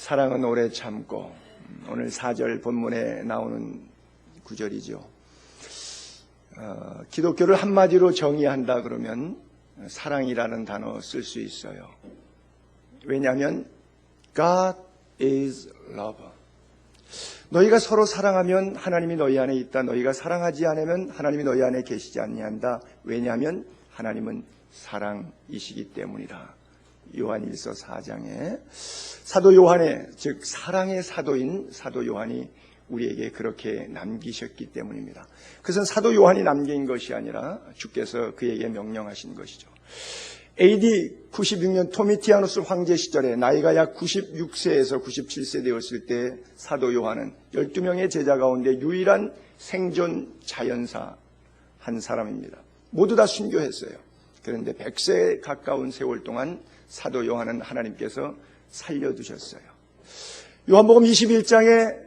사랑은 오래 참고, 오늘 4절 본문에 나오는 구절이죠. 기독교를 한마디로 정의한다 그러면 사랑이라는 단어 쓸 수 있어요. 왜냐하면 God is love. 너희가 서로 사랑하면 하나님이 너희 안에 있다. 너희가 사랑하지 않으면 하나님이 너희 안에 계시지 아니한다. 왜냐하면 하나님은 사랑이시기 때문이다. 요한일서 4장에 사도 요한의, 즉 사랑의 사도인 사도 요한이 우리에게 그렇게 남기셨기 때문입니다. 그것은 사도 요한이 남긴 것이 아니라 주께서 그에게 명령하신 것이죠. AD 96년 토미티아누스 황제 시절에 나이가 약 96세에서 97세 되었을 때 사도 요한은 12명의 제자 가운데 유일한 생존 자연사 한 사람입니다. 모두 다 순교했어요. 그런데 100세에 가까운 세월 동안 사도 요한은 하나님께서 살려두셨어요. 요한복음 21장에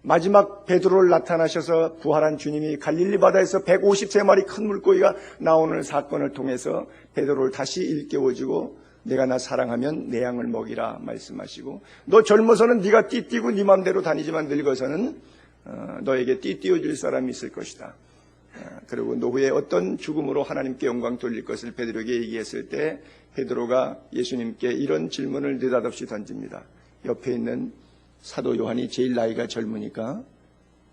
마지막 베드로를 나타나셔서 부활한 주님이 갈릴리 바다에서 153마리 큰 물고기가 나오는 사건을 통해서 베드로를 다시 일깨워주고 내가 나 사랑하면 내 양을 먹이라 말씀하시고, 너 젊어서는 네가 띠띠고 네 맘대로 다니지만 늙어서는 너에게 띠띠워줄 사람이 있을 것이다. 그리고 노후에 어떤 죽음으로 하나님께 영광 돌릴 것을 베드로에게 얘기했을 때 베드로가 예수님께 이런 질문을 느닷없이 던집니다. 옆에 있는 사도 요한이 제일 나이가 젊으니까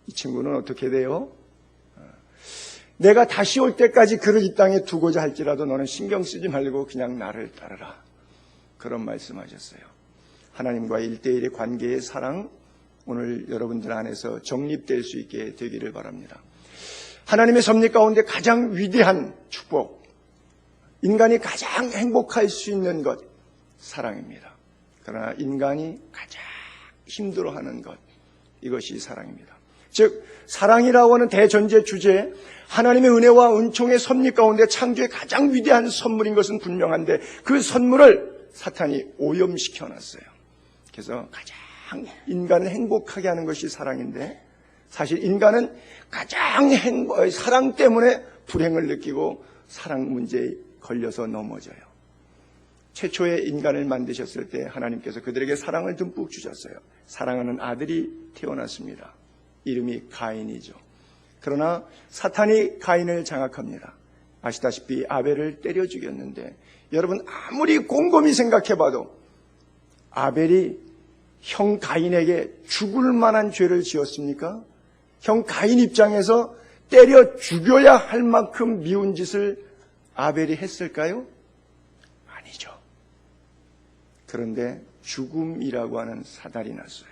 이 친구는 어떻게 돼요? 내가 다시 올 때까지 그를 이 땅에 두고자 할지라도 너는 신경 쓰지 말고 그냥 나를 따르라. 그런 말씀하셨어요. 하나님과의 1대1의 관계의 사랑, 오늘 여러분들 안에서 정립될 수 있게 되기를 바랍니다. 하나님의 섭리 가운데 가장 위대한 축복, 인간이 가장 행복할 수 있는 것, 사랑입니다. 그러나 인간이 가장 힘들어하는 것, 이것이 사랑입니다. 즉 사랑이라고 하는 대전제 주제에 하나님의 은혜와 은총의 섭리 가운데 창조의 가장 위대한 선물인 것은 분명한데 그 선물을 사탄이 오염시켜놨어요. 그래서 가장 인간을 행복하게 하는 것이 사랑인데 사실 인간은 가장 사랑 때문에 불행을 느끼고 사랑 문제에 걸려서 넘어져요. 최초의 인간을 만드셨을 때 하나님께서 그들에게 사랑을 듬뿍 주셨어요. 사랑하는 아들이 태어났습니다. 이름이 가인이죠. 그러나 사탄이 가인을 장악합니다. 아시다시피 아벨을 때려 죽였는데 여러분 아무리 곰곰이 생각해봐도 아벨이 형 가인에게 죽을 만한 죄를 지었습니까? 형 가인 입장에서 때려 죽여야 할 만큼 미운 짓을 아벨이 했을까요? 아니죠. 그런데 죽음이라고 하는 사달이 났어요.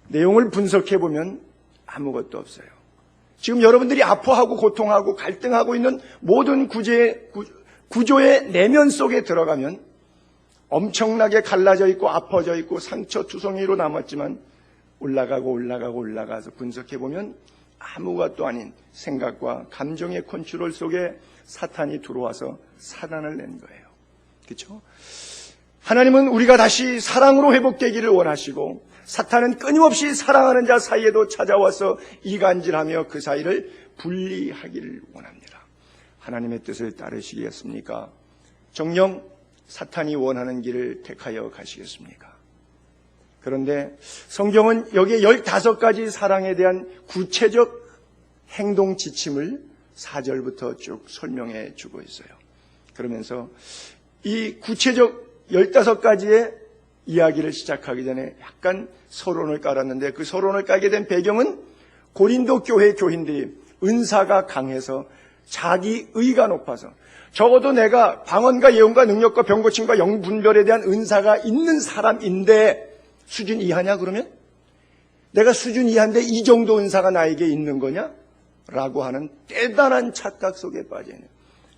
내용을 분석해보면 아무것도 없어요. 지금 여러분들이 아파하고 고통하고 갈등하고 있는 모든 구조의 내면 속에 들어가면 엄청나게 갈라져 있고 아파져 있고 상처 투성이로 남았지만 올라가서 분석해보면 아무것도 아닌 생각과 감정의 컨트롤 속에 사탄이 들어와서 사단을 낸 거예요. 그렇죠? 하나님은 우리가 다시 사랑으로 회복되기를 원하시고 사탄은 끊임없이 사랑하는 자 사이에도 찾아와서 이간질하며 그 사이를 분리하기를 원합니다. 하나님의 뜻을 따르시겠습니까? 정녕 사탄이 원하는 길을 택하여 가시겠습니까? 그런데 성경은 여기에 15가지 사랑에 대한 구체적 행동 지침을 4절부터 쭉 설명해 주고 있어요. 그러면서 이 구체적 15가지의 이야기를 시작하기 전에 약간 서론을 깔았는데 그 서론을 깔게 된 배경은 고린도 교회 교인들이 은사가 강해서 자기 의가 높아서 적어도 내가 방언과 예언과 능력과 병고침과 영분별에 대한 은사가 있는 사람인데 수준 이하냐 그러면? 내가 수준 이하인데 이 정도 은사가 나에게 있는 거냐? 라고 하는 대단한 착각 속에 빠져있는,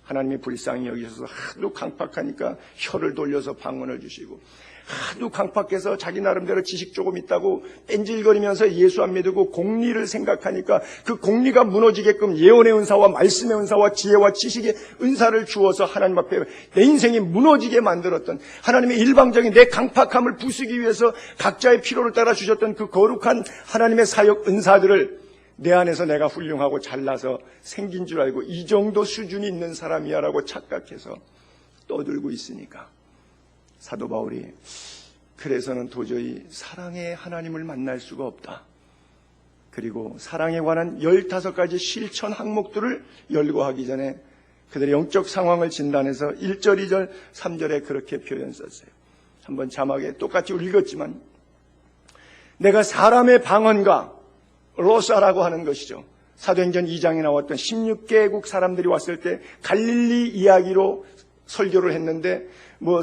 하나님이 불쌍히 여기셔서 하도 강팍하니까 혀를 돌려서 방언을 주시고 하도 강팍해서 자기 나름대로 지식 조금 있다고 뺀질거리면서 예수 안 믿고 공리를 생각하니까 그 공리가 무너지게끔 예언의 은사와 말씀의 은사와 지혜와 지식의 은사를 주어서 하나님 앞에 내 인생이 무너지게 만들었던, 하나님의 일방적인 내 강팍함을 부수기 위해서 각자의 필요를 따라 주셨던 그 거룩한 하나님의 사역 은사들을 내 안에서 내가 훌륭하고 잘나서 생긴 줄 알고 이 정도 수준이 있는 사람이야 라고 착각해서 떠들고 있으니까 사도 바울이 그래서는 도저히 사랑의 하나님을 만날 수가 없다. 그리고 사랑에 관한 15가지 실천 항목들을 열거하기 전에 그들의 영적 상황을 진단해서 1절, 2절, 3절에 그렇게 표현 썼어요. 한번 자막에 똑같이 읽었지만, 내가 사람의 방언과 로사라고 하는 것이죠. 사도행전 2장에 나왔던 16개국 사람들이 왔을 때 갈릴리 이야기로 설교를 했는데,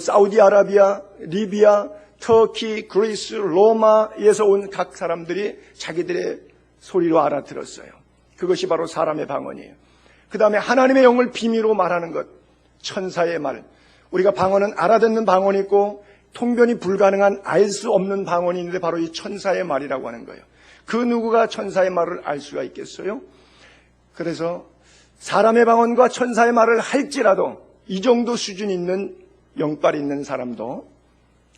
사우디아라비아, 리비아, 터키, 그리스, 로마에서 온 각 사람들이 자기들의 소리로 알아들었어요. 그것이 바로 사람의 방언이에요. 그 다음에 하나님의 영을 비밀로 말하는 것, 천사의 말. 우리가 방언은 알아듣는 방언이 있고 통변이 불가능한 알 수 없는 방언이 있는데 바로 이 천사의 말이라고 하는 거예요. 그 누구가 천사의 말을 알 수가 있겠어요? 그래서 사람의 방언과 천사의 말을 할지라도 이 정도 수준 있는 영빨 있는 사람도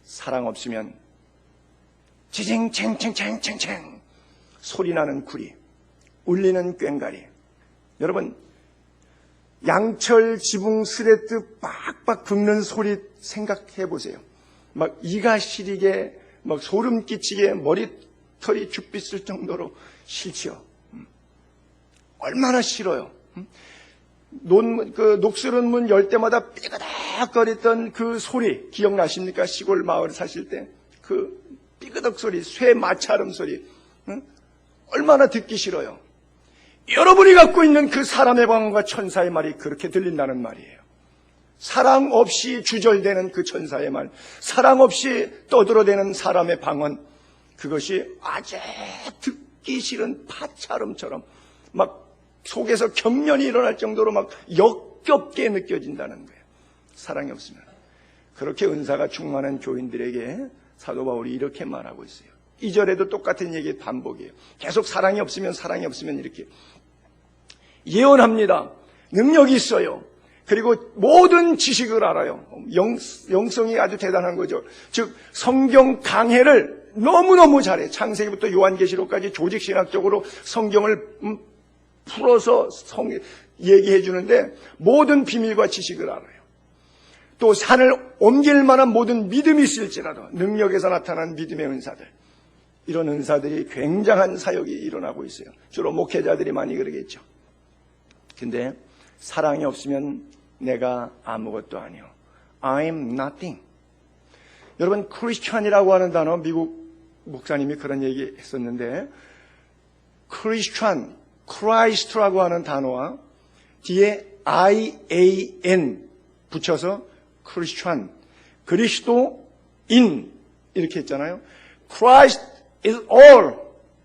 사랑 없으면 지징챙챙챙챙챙 소리나는 구리, 울리는 꽹가리. 여러분, 양철 지붕 스레트 빡빡 긁는 소리 생각해 보세요. 막 이가 시리게, 막 소름 끼치게 머리털이 줍빗을 정도로 싫지요. 얼마나 싫어요. 녹슬은 문 열 때마다 삐그덕거리던 그 소리 기억나십니까? 시골 마을 사실 때 그 삐그덕 소리, 쇠 마찰음 소리, 얼마나 듣기 싫어요. 여러분이 갖고 있는 그 사람의 방언과 천사의 말이 그렇게 들린다는 말이에요. 사랑 없이 주절되는 그 천사의 말, 사랑 없이 떠들어대는 사람의 방언, 그것이 아주 듣기 싫은 파찰음처럼 막 속에서 경련이 일어날 정도로 막 역겹게 느껴진다는 거예요. 사랑이 없으면. 그렇게 은사가 충만한 교인들에게 사도 바울이 이렇게 말하고 있어요. 2절에도 똑같은 얘기의 반복이에요. 계속 사랑이 없으면 이렇게 예언합니다. 능력이 있어요. 그리고 모든 지식을 알아요. 영성이 아주 대단한 거죠. 즉 성경 강해를 너무너무 잘해. 창세기부터 요한계시록까지 조직신학적으로 성경을 풀어서 얘기해 주는데 모든 비밀과 지식을 알아요. 또 산을 옮길 만한 모든 믿음이 있을지라도 능력에서 나타난 믿음의 은사들, 이런 은사들이 굉장한 사역이 일어나고 있어요. 주로 목회자들이 많이 그러겠죠. 근데 사랑이 없으면 내가 아무것도 아니요. I'm nothing. 여러분, 크리스찬이라고 하는 단어, 미국 목사님이 그런 얘기 했었는데, 크리스찬, 크라이스트라고 하는 단어와 뒤에 IAN 붙여서 크리스찬, 그리스도인 이렇게 했잖아요. Christ is all,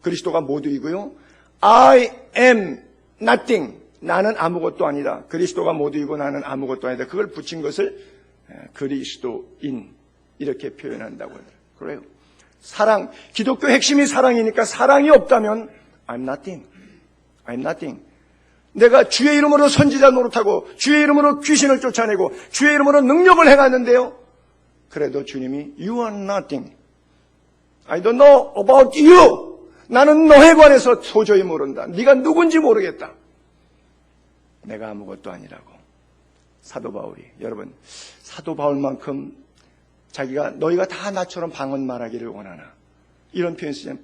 그리스도가 모두이고요. I am nothing, 나는 아무것도 아니다. 그리스도가 모두이고 나는 아무것도 아니다. 그걸 붙인 것을 그리스도인 이렇게 표현한다고 하더라고요. 그래요. 사랑, 기독교 핵심이 사랑이니까 사랑이 없다면 I'm nothing. I'm nothing. 내가 주의 이름으로 선지자 노릇하고 주의 이름으로 귀신을 쫓아내고 주의 이름으로 능력을 행하는데요. 그래도 주님이 You are nothing. I don't know about you. 나는 너에 관해서 도저히 모른다. 네가 누군지 모르겠다. 내가 아무것도 아니라고. 사도 바울이, 여러분, 사도 바울만큼 자기가 너희가 다 나처럼 방언 말하기를 원하나, 이런 표현 쓰잖아요.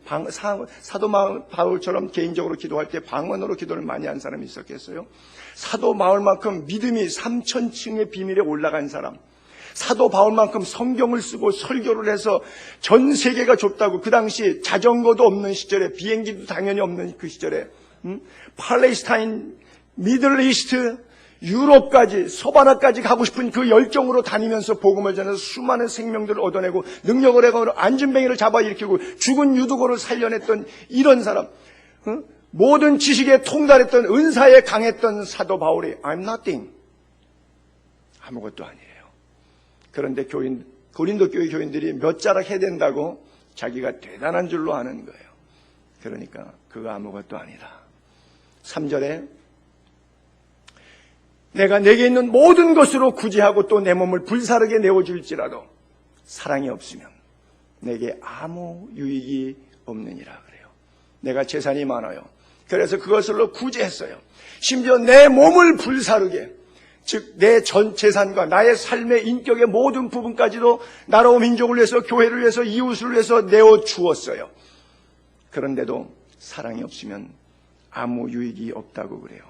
사도 바울처럼 개인적으로 기도할 때 방언으로 기도를 많이 한 사람이 있었겠어요? 사도 바울만큼 믿음이 3000층의 비밀에 올라간 사람, 사도 바울만큼 성경을 쓰고 설교를 해서 전 세계가 좁다고, 그 당시 자전거도 없는 시절에, 비행기도 당연히 없는 그 시절에, 팔레스타인, 미들 이스트, 유럽까지, 서바나까지 가고 싶은 그 열정으로 다니면서 복음을 전해서 수많은 생명들을 얻어내고 능력을 해가지고 안진뱅이를 잡아일으키고 죽은 유두고를 살려냈던 이런 사람, 모든 지식에 통달했던, 은사에 강했던 사도 바울이 I'm nothing, 아무것도 아니에요. 그런데 고린도 교회 교인들이 몇 자락 해야 된다고 자기가 대단한 줄로 아는 거예요. 그러니까 그거 아무것도 아니다. 3절에 내가 내게 있는 모든 것으로 구제하고 또 내 몸을 불사르게 내어줄지라도 사랑이 없으면 내게 아무 유익이 없느니라 그래요. 내가 재산이 많아요. 그래서 그것으로 구제했어요. 심지어 내 몸을 불사르게, 즉 내 전 재산과 나의 삶의 인격의 모든 부분까지도 나라와 민족을 위해서, 교회를 위해서, 이웃을 위해서 내어주었어요. 그런데도 사랑이 없으면 아무 유익이 없다고 그래요.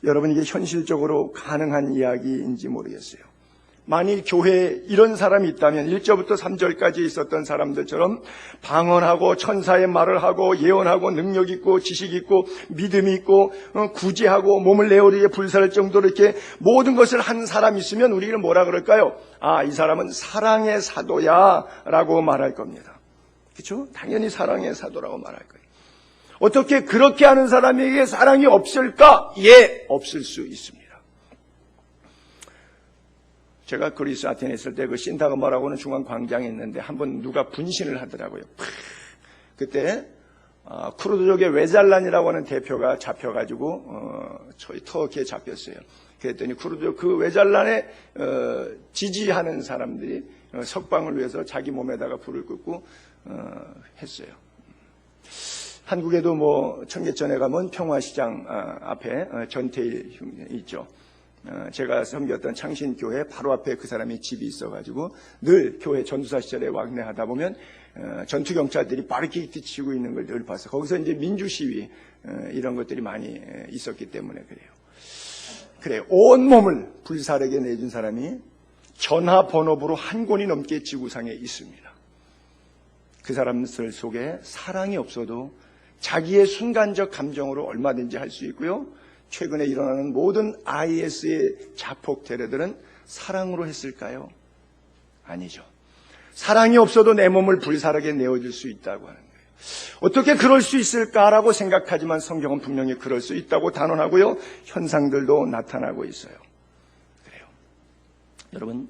여러분, 이게 현실적으로 가능한 이야기인지 모르겠어요. 만일 교회에 이런 사람이 있다면 1절부터 3절까지 있었던 사람들처럼 방언하고 천사의 말을 하고 예언하고 능력 있고 지식 있고 믿음이 있고 구제하고 몸을 내어리게 불살할 정도로 이렇게 모든 것을 한 사람이 있으면 우리는 뭐라 그럴까요? 아, 이 사람은 사랑의 사도야 라고 말할 겁니다. 그렇죠? 당연히 사랑의 사도라고 말할 거예요. 어떻게 그렇게 하는 사람에게 사랑이 없을까? 예, 없을 수 있습니다. 제가 그리스 아테네 있을 때 그 신타그마라고 하는 중앙 광장에 있는데 한번 누가 분신을 하더라고요. 그때 쿠르드족의 웨잘란이라고 하는 대표가 잡혀가지고 저희 터키에 잡혔어요. 그랬더니 쿠르드족 그 웨잘란에 지지하는 사람들이 석방을 위해서 자기 몸에다가 불을 끄고 했어요. 한국에도 뭐 청계천에 가면 평화시장 앞에 전태일 있죠. 제가 섬겼던 창신교회 바로 앞에 그 사람이 집이 있어가지고 늘 교회 전도사 시절에 왕래하다 보면 전투경찰들이 바리케이트 치고 있는 걸 늘 봤어요. 거기서 이제 민주시위 이런 것들이 많이 있었기 때문에 그래요. 온몸을 불사르게 내준 사람이 전화번호부로 한 권이 넘게 지구상에 있습니다. 그 사람들 속에 사랑이 없어도 자기의 순간적 감정으로 얼마든지 할 수 있고요. 최근에 일어나는 모든 IS의 자폭 테러들은 사랑으로 했을까요? 아니죠. 사랑이 없어도 내 몸을 불사르게 내어줄 수 있다고 하는 거예요. 어떻게 그럴 수 있을까라고 생각하지만 성경은 분명히 그럴 수 있다고 단언하고요. 현상들도 나타나고 있어요. 그래요. 여러분,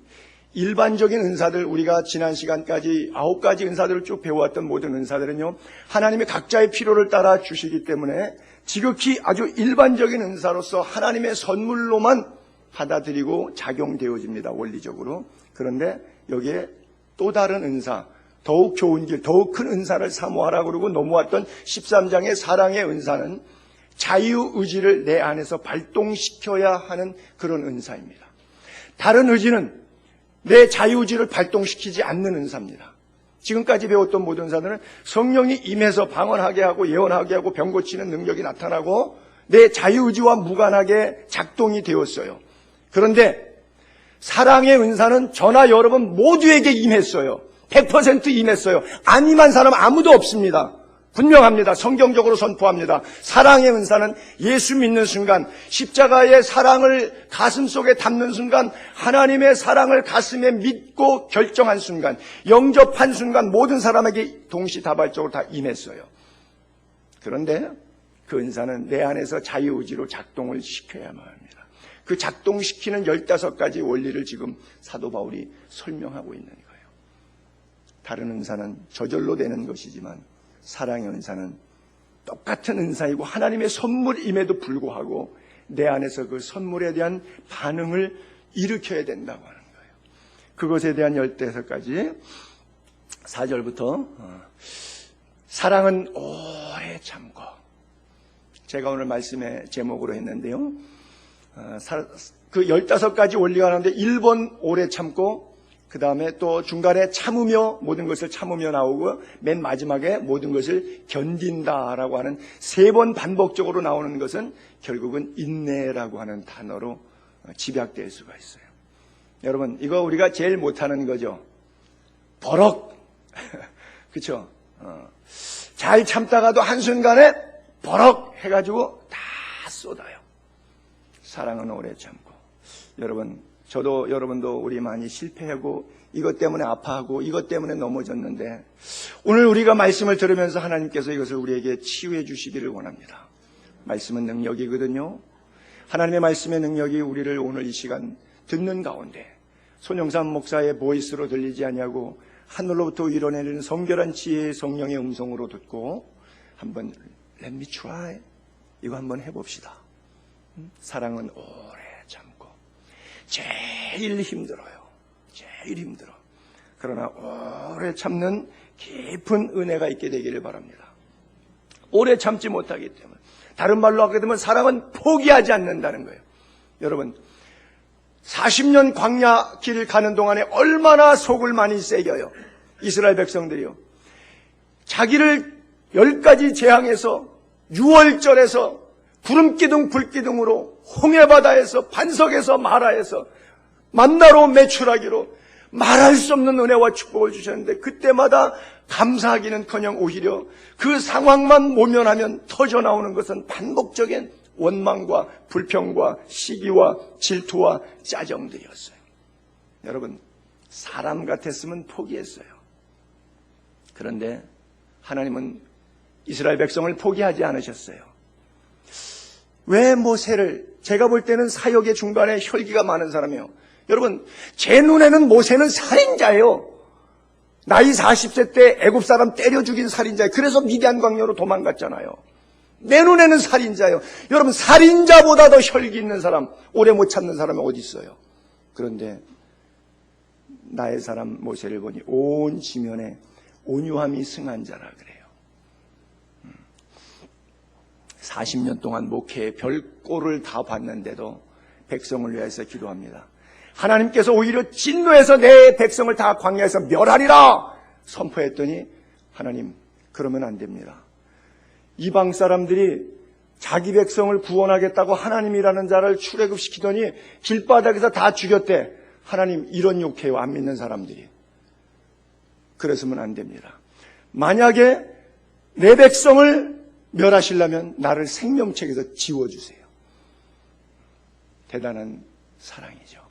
일반적인 은사들, 우리가 지난 시간까지 9가지 은사들을 쭉 배워왔던 모든 은사들은요, 하나님이 각자의 필요를 따라 주시기 때문에 지극히 아주 일반적인 은사로서 하나님의 선물로만 받아들이고 작용되어집니다. 원리적으로. 그런데 여기에 또 다른 은사, 더욱 좋은 길, 더욱 큰 은사를 사모하라고 그러고 넘어왔던 13장의 사랑의 은사는 자유의지를 내 안에서 발동시켜야 하는 그런 은사입니다. 다른 의지는 내 자유의지를 발동시키지 않는 은사입니다. 지금까지 배웠던 모든 은사들은 성령이 임해서 방언하게 하고 예언하게 하고 병 고치는 능력이 나타나고 내 자유의지와 무관하게 작동이 되었어요. 그런데 사랑의 은사는 저나 여러분 모두에게 임했어요. 100% 임했어요. 안 임한 사람 아무도 없습니다. 분명합니다. 성경적으로 선포합니다. 사랑의 은사는 예수 믿는 순간, 십자가의 사랑을 가슴속에 담는 순간, 하나님의 사랑을 가슴에 믿고 결정한 순간, 영접한 순간 모든 사람에게 동시다발적으로 다 임했어요. 그런데 그 은사는 내 안에서 자유의지로 작동을 시켜야만 합니다. 그 작동시키는 15가지 원리를 지금 사도 바울이 설명하고 있는 거예요. 다른 은사는 저절로 되는 것이지만 사랑의 은사는 똑같은 은사이고 하나님의 선물임에도 불구하고 내 안에서 그 선물에 대한 반응을 일으켜야 된다고 하는 거예요. 그것에 대한 15가지 4절부터 사랑은 오래 참고, 제가 오늘 말씀의 제목으로 했는데요. 그 15가지 원리가 하는데 1번 오래 참고, 그 다음에 또 중간에 참으며, 모든 것을 참으며 나오고, 맨 마지막에 모든 것을 견딘다라고 하는 3번 반복적으로 나오는 것은 결국은 인내라고 하는 단어로 집약될 수가 있어요. 여러분, 이거 우리가 제일 못하는 거죠. 버럭. 그렇죠? 잘 참다가도 한순간에 버럭 해가지고 다 쏟아요. 사랑은 오래 참고. 여러분, 저도 여러분도 우리 많이 실패하고 이것 때문에 아파하고 이것 때문에 넘어졌는데 오늘 우리가 말씀을 들으면서 하나님께서 이것을 우리에게 치유해 주시기를 원합니다. 말씀은 능력이거든요. 하나님의 말씀의 능력이 우리를 오늘 이 시간 듣는 가운데 손영삼 목사의 보이스로 들리지 아니하고 하늘로부터 이뤄내는 성결한 지혜의 성령의 음성으로 듣고 한번 Let me try 이거 한번 해봅시다. 사랑은 오래 참고 제일 힘들어요. 제일 힘들어. 그러나 오래 참는 깊은 은혜가 있게 되기를 바랍니다. 오래 참지 못하기 때문에, 다른 말로 하게 되면 사랑은 포기하지 않는다는 거예요. 여러분, 40년 광야 길을 가는 동안에 얼마나 속을 많이 새겨요. 이스라엘 백성들이요. 자기를 10가지 재앙에서 6월절에서 구름기둥 불기둥으로 홍해바다에서 반석에서 마라에서 만나로 매출하기로 말할 수 없는 은혜와 축복을 주셨는데 그때마다 감사하기는커녕 오히려 그 상황만 모면하면 터져나오는 것은 반복적인 원망과 불평과 시기와 질투와 짜증들이었어요. 여러분, 사람 같았으면 포기했어요. 그런데 하나님은 이스라엘 백성을 포기하지 않으셨어요. 왜 모세를, 제가 볼 때는 사역의 중간에 혈기가 많은 사람이에요. 여러분, 제 눈에는 모세는 살인자예요. 나이 40세 때 애굽 사람 때려 죽인 살인자예요. 그래서 미디안 광야로 도망갔잖아요. 내 눈에는 살인자예요. 여러분, 살인자보다 더 혈기 있는 사람, 오래 못 참는 사람이 어디 있어요? 그런데 나의 사람 모세를 보니 온 지면에 온유함이 승한 자라 그래요. 40년 동안 목회의 별꼴을 다 봤는데도 백성을 위해서 기도합니다. 하나님께서 오히려 진노해서 내 백성을 다 광야에서 멸하리라 선포했더니 하나님, 그러면 안 됩니다. 이방 사람들이 자기 백성을 구원하겠다고 하나님이라는 자를 출애굽시키더니 길바닥에서 다 죽였대. 하나님, 이런 욕해요, 안 믿는 사람들이. 그래서는 안 됩니다. 만약에 내 백성을 멸하시려면 나를 생명책에서 지워주세요. 대단한 사랑이죠.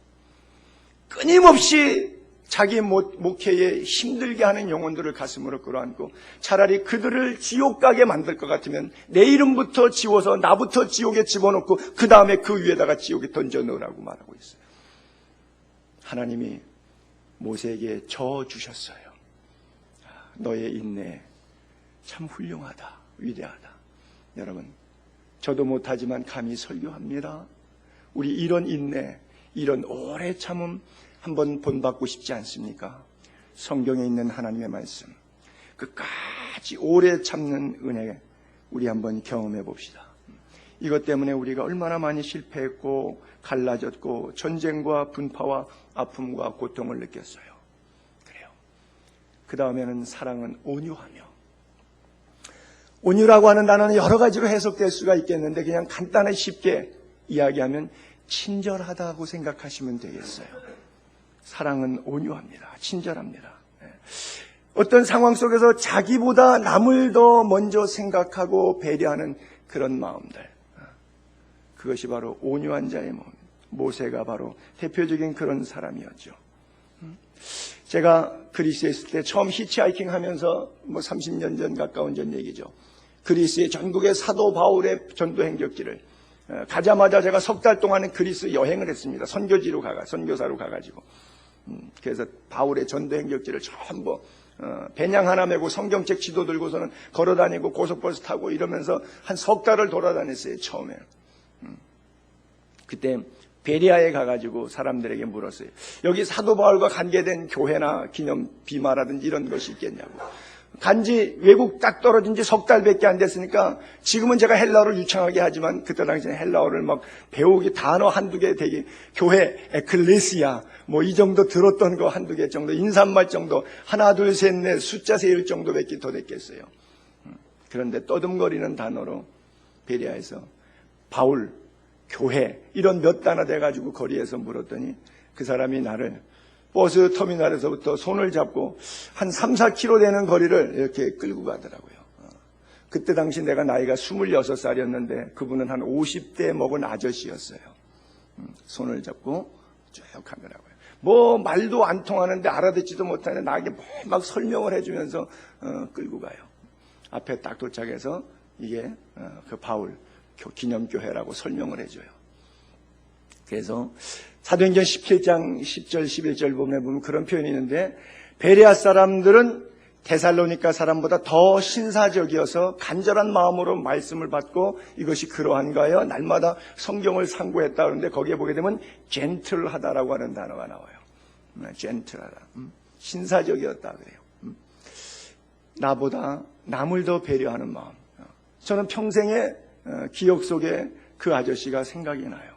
끊임없이 자기 목회에 힘들게 하는 영혼들을 가슴으로 끌어안고 차라리 그들을 지옥 가게 만들 것 같으면 내 이름부터 지워서 나부터 지옥에 집어넣고 그 다음에 그 위에다가 지옥에 던져 넣으라고 말하고 있어요. 하나님이 모세에게 저 주셨어요. 너의 인내 참 훌륭하다, 위대하다. 여러분, 저도 못하지만 감히 설교합니다. 우리 이런 인내, 이런 오래 참음 한번 본받고 싶지 않습니까? 성경에 있는 하나님의 말씀, 끝까지 오래 참는 은혜 우리 한번 경험해 봅시다. 이것 때문에 우리가 얼마나 많이 실패했고 갈라졌고 전쟁과 분파와 아픔과 고통을 느꼈어요. 그래요. 그 다음에는 사랑은 온유하며, 온유라고 하는 단어는 여러 가지로 해석될 수가 있겠는데 그냥 간단하게 쉽게 이야기하면 친절하다고 생각하시면 되겠어요. 사랑은 온유합니다. 친절합니다. 어떤 상황 속에서 자기보다 남을 더 먼저 생각하고 배려하는 그런 마음들, 그것이 바로 온유한 자의 마음. 모세가 바로 대표적인 그런 사람이었죠. 제가 그리스에 있을 때 처음 히치하이킹 하면서 30년 전 가까운 전 얘기죠. 그리스의 전국의 사도 바울의 전도 행적지를 가자마자 제가 석 달 동안은 그리스 여행을 했습니다. 선교사로 가가지고. 그래서 바울의 전도 행적지를 전부 배낭 하나 메고 성경책 지도 들고서는 걸어다니고 고속버스 타고 이러면서 한 석 달을 돌아다녔어요. 처음에. 그때 베리아에 가가지고 사람들에게 물었어요. 여기 사도 바울과 관계된 교회나 기념 비마라든지 이런 것이 있겠냐고. 간지 외국 딱 떨어진 지 석 달밖에 안 됐으니까 지금은 제가 헬라어를 유창하게 하지만 그때 당시에 헬라어를 막 배우기 단어 한두 개 되게 교회 에클레시아 이 정도 들었던 거 한두 개 정도 인사말 정도 하나 둘 셋 넷 숫자 세일 정도밖에 더 됐겠어요. 그런데 떠듬거리는 단어로 베리아에서 바울, 교회 이런 몇 단어 돼가지고 거리에서 물었더니 그 사람이 나를 버스 터미널에서부터 손을 잡고 한 3, 4km 되는 거리를 이렇게 끌고 가더라고요. 그때 당시 내가 나이가 26살이었는데 그분은 한 50대 먹은 아저씨였어요. 손을 잡고 쭉 가더라고요. 말도 안 통하는데 알아듣지도 못하는데 나에게 막 설명을 해주면서 끌고 가요. 앞에 딱 도착해서 이게 그 바울 기념교회라고 설명을 해줘요. 그래서 사도행전 17장 10절 11절 보면 그런 표현이 있는데 베레아 사람들은 데살로니가 사람보다 더 신사적이어서 간절한 마음으로 말씀을 받고 이것이 그러한가요? 날마다 성경을 상고했다 그러는데 거기에 보게 되면 젠틀하다라고 하는 단어가 나와요. 젠틀하다. 신사적이었다 그래요. 나보다 남을 더 배려하는 마음. 저는 평생의 기억 속에 그 아저씨가 생각이 나요.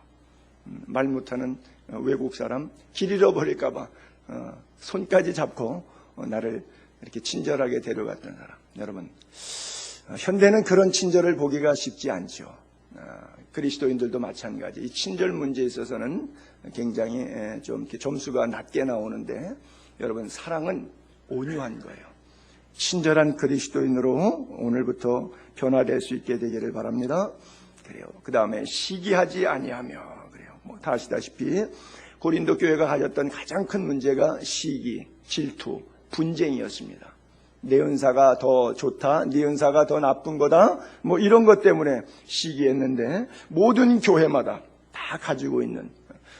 말 못하는 외국 사람 길 잃어버릴까 봐 손까지 잡고 나를 이렇게 친절하게 데려갔던 사람. 여러분, 현대는 그런 친절을 보기가 쉽지 않죠. 그리스도인들도 마찬가지. 이 친절 문제에 있어서는 굉장히 좀 이렇게 점수가 낮게 나오는데, 여러분, 사랑은 온유한 거예요. 친절한 그리스도인으로 오늘부터 변화될 수 있게 되기를 바랍니다. 그래요. 그 다음에 시기하지 아니하며, 그래요. 다 아시다시피 고린도 교회가 가졌던 가장 큰 문제가 시기, 질투, 분쟁이었습니다. 내 은사가 더 좋다, 네 은사가 더 나쁜 거다, 이런 것 때문에 시기했는데, 모든 교회마다 다 가지고 있는,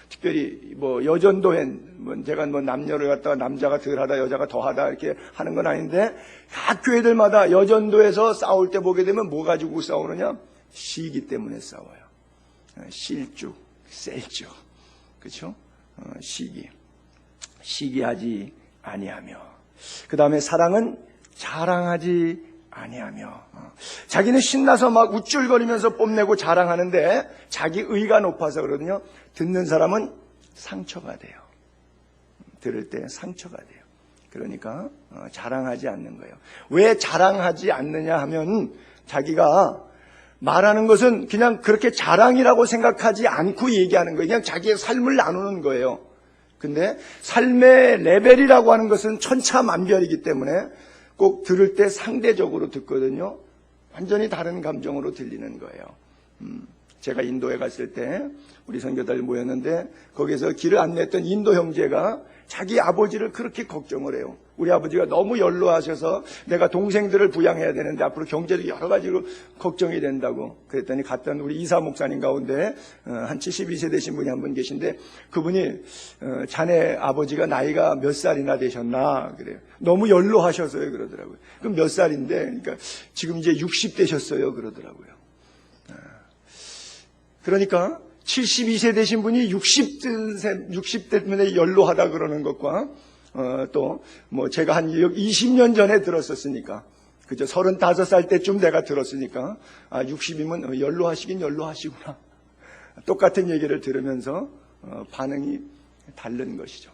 특별히 여전도엔 제가 남녀를 갖다가 남자가 덜하다 여자가 더하다 이렇게 하는 건 아닌데, 각 교회들마다 여전도에서 싸울 때 보게 되면 뭐 가지고 싸우느냐? 시기 때문에 싸워요. 실쭉, 셀쭉, 그렇죠? 시기하지 아니하며, 그 다음에 사랑은 자랑하지 아니하며. 자기는 신나서 막 우쭐거리면서 뽐내고 자랑하는데 자기 의가 높아서 그러거든요. 듣는 사람은 상처가 돼요. 들을 때 상처가 돼요. 그러니까 자랑하지 않는 거예요. 왜 자랑하지 않느냐 하면, 자기가 말하는 것은 그냥 그렇게 자랑이라고 생각하지 않고 얘기하는 거예요. 그냥 자기의 삶을 나누는 거예요. 근데 삶의 레벨이라고 하는 것은 천차만별이기 때문에 꼭 들을 때 상대적으로 듣거든요. 완전히 다른 감정으로 들리는 거예요. 제가 인도에 갔을 때 우리 선교사들 모였는데, 거기서 길을 안내했던 인도 형제가 자기 아버지를 그렇게 걱정을 해요. 우리 아버지가 너무 연로하셔서 내가 동생들을 부양해야 되는데 앞으로 경제적인 여러 가지로 걱정이 된다고. 그랬더니 갔던 우리 이사 목사님 가운데 한 72세 되신 분이 한 분 계신데, 그분이 자네 아버지가 나이가 몇 살이나 되셨나 그래요. 너무 연로하셔서요 그러더라고요. 그럼 몇 살인데? 그러니까 지금 이제 60 되셨어요 그러더라고요. 그러니까 72세 되신 분이 60대 때문에 연로하다 그러는 것과 또 제가 한 20년 전에 들었었으니까, 그죠? 35살 때쯤 내가 들었으니까 60이면 연로하시긴 연로하시구나. 똑같은 얘기를 들으면서 반응이 다른 것이죠.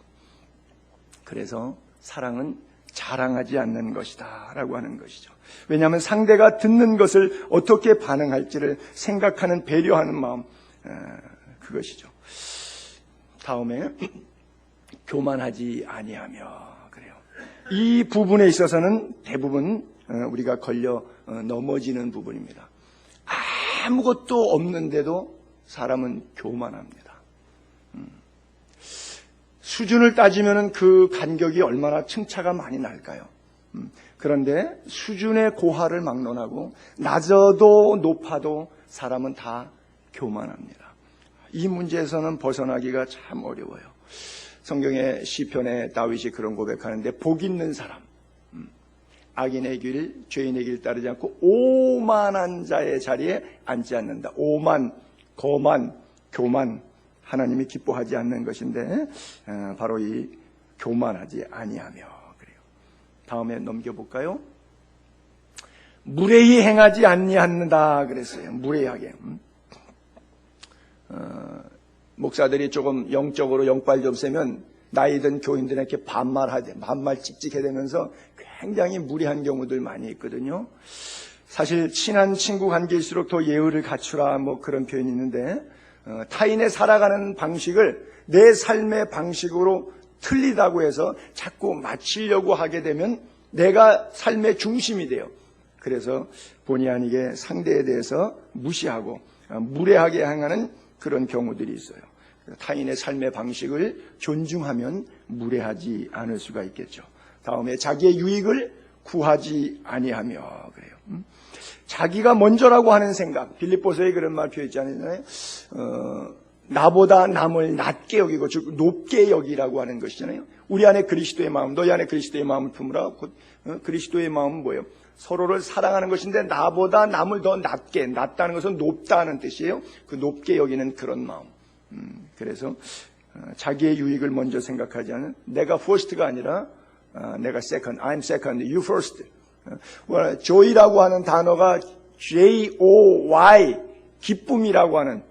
그래서 사랑은 자랑하지 않는 것이다 라고 하는 것이죠. 왜냐하면 상대가 듣는 것을 어떻게 반응할지를 생각하는, 배려하는 마음, 그것이죠. 다음에 교만하지 아니하며, 그래요. 이 부분에 있어서는 대부분 우리가 걸려 넘어지는 부분입니다. 아무것도 없는데도 사람은 교만합니다. 수준을 따지면 그 간격이 얼마나 층차가 많이 날까요? 그런데 수준의 고하를 막론하고 낮아도 높아도 사람은 다 교만합니다. 이 문제에서는 벗어나기가 참 어려워요. 성경의 시편에 다윗이 그런 고백하는데, 복 있는 사람, 악인의 길, 죄인의 길 따르지 않고 오만한 자의 자리에 앉지 않는다. 오만, 거만, 교만, 하나님이 기뻐하지 않는 것인데 바로 이 교만하지 아니하며, 그래요. 다음에 넘겨볼까요? 무례히 행하지 아니한다 그랬어요. 무례하게. 목사들이 조금 영적으로 영빨 좀 세면 나이 든 교인들에게 반말 찍찍해 되면서 굉장히 무례한 경우들 많이 있거든요. 사실 친한 친구 관계일수록 더 예의를 갖추라 그런 표현이 있는데, 타인의 살아가는 방식을 내 삶의 방식으로 틀리다고 해서 자꾸 맞추려고 하게 되면 내가 삶의 중심이 돼요. 그래서 본의 아니게 상대에 대해서 무시하고 무례하게 행하는 그런 경우들이 있어요. 타인의 삶의 방식을 존중하면 무례하지 않을 수가 있겠죠. 다음에 자기의 유익을 구하지 아니하며, 그래요. 자기가 먼저라고 하는 생각, 빌립보서에 그런 말 표현했지 않나요? 나보다 남을 낮게 여기고, 즉 높게 여기라고 하는 것이잖아요. 우리 안에 그리스도의 마음, 너희 안에 그리스도의 마음을 품으라. 그리스도의 마음은 뭐예요? 서로를 사랑하는 것인데 나보다 남을 더 낮게, 낮다는 것은 높다는 뜻이에요. 그 높게 여기는 그런 마음. 그래서 자기의 유익을 먼저 생각하지 않은, 내가 first가 아니라 내가 second, I'm second, you first. joy라고 하는 단어가 J-O-Y, 기쁨이라고 하는,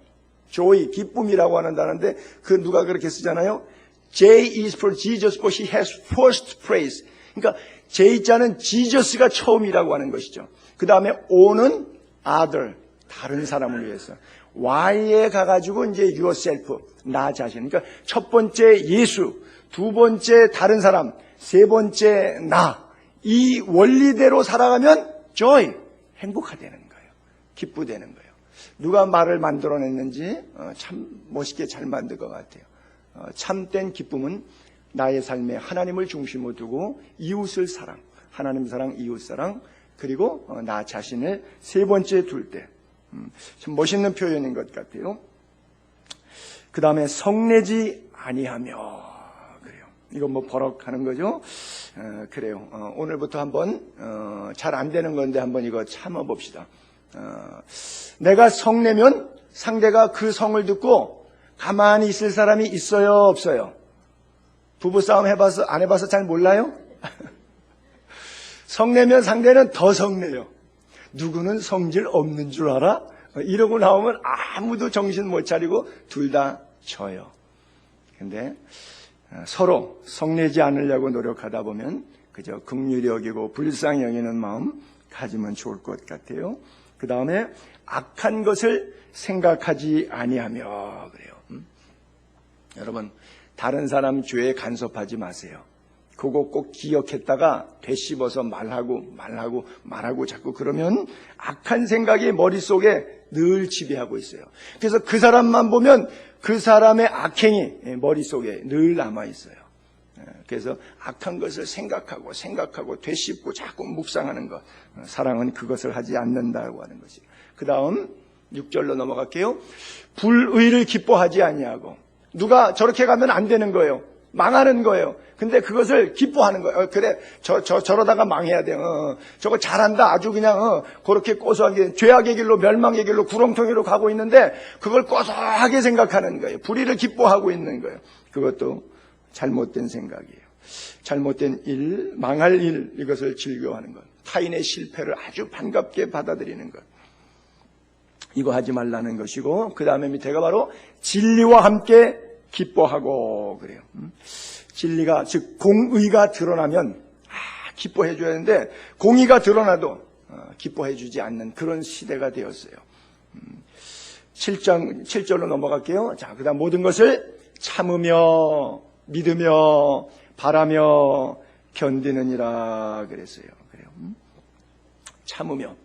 joy, 기쁨이라고 하는 단어인데 그 누가 그렇게 쓰잖아요. J is for Jesus, but he has first praise. 그러니까 J자는 지저스가 처음이라고 하는 것이죠. 그 다음에 O는 other, 다른 사람을 위해서. Y에 가가지고 이제 yourself, 나 자신. 그러니까 첫 번째 예수, 두 번째 다른 사람, 세 번째 나. 이 원리대로 살아가면 joy, 행복하다는 거예요. 기쁘다는 거예요. 누가 말을 만들어냈는지 참 멋있게 잘 만든 것 같아요. 참된 기쁨은 나의 삶에 하나님을 중심으로 두고 이웃을 사랑, 하나님 사랑, 이웃 사랑, 그리고 나 자신을 세 번째 둘 때. 참 멋있는 표현인 것 같아요. 그 다음에 성내지 아니하며. 그래요. 이거 뭐 버럭하는 거죠? 그래요. 오늘부터 한번 잘 안 되는 건데 한번 이거 참아봅시다. 내가 성내면 상대가 그 성을 듣고 가만히 있을 사람이 있어요, 없어요? 부부싸움 해봐서 안 해봐서 잘 몰라요? 성내면 상대는 더 성내요. 누구는 성질 없는 줄 알아? 이러고 나오면 아무도 정신 못 차리고 둘 다 져요. 근데 서로 성내지 않으려고 노력하다 보면 그저 긍휼히 여기고 불쌍히 여기는 마음 가지면 좋을 것 같아요. 그 다음에 악한 것을 생각하지 아니하며. 그래요. 여러분, 다른 사람 죄에 간섭하지 마세요. 그거 꼭 기억했다가 되씹어서 말하고 자꾸 그러면 악한 생각이 머릿속에 늘 지배하고 있어요. 그래서 그 사람만 보면 그 사람의 악행이 머릿속에 늘 남아있어요. 그래서 악한 것을 생각하고 되씹고 자꾸 묵상하는 것. 사랑은 그것을 하지 않는다고 하는 것이에요. 그 다음 6절로 넘어갈게요. 불의를 기뻐하지 아니하고. 누가 저렇게 가면 안 되는 거예요. 망하는 거예요. 근데 그것을 기뻐하는 거예요. 그래, 저러다가 망해야 돼. 저거 잘한다. 아주 그냥, 그렇게 고소하게, 죄악의 길로, 멸망의 길로, 구렁텅이로 가고 있는데, 그걸 고소하게 생각하는 거예요. 불의를 기뻐하고 있는 거예요. 그것도 잘못된 생각이에요. 잘못된 일, 망할 일, 이것을 즐겨하는 것. 타인의 실패를 아주 반갑게 받아들이는 것. 이거 하지 말라는 것이고, 그 다음에 밑에가 바로 진리와 함께 기뻐하고. 그래요. 진리가, 즉 공의가 드러나면 기뻐해 줘야 하는데 공의가 드러나도 기뻐해 주지 않는 그런 시대가 되었어요. 7절로 넘어갈게요. 자, 그다음 모든 것을 참으며 믿으며 바라며 견디느니라 그랬어요. 그래요. 참으며,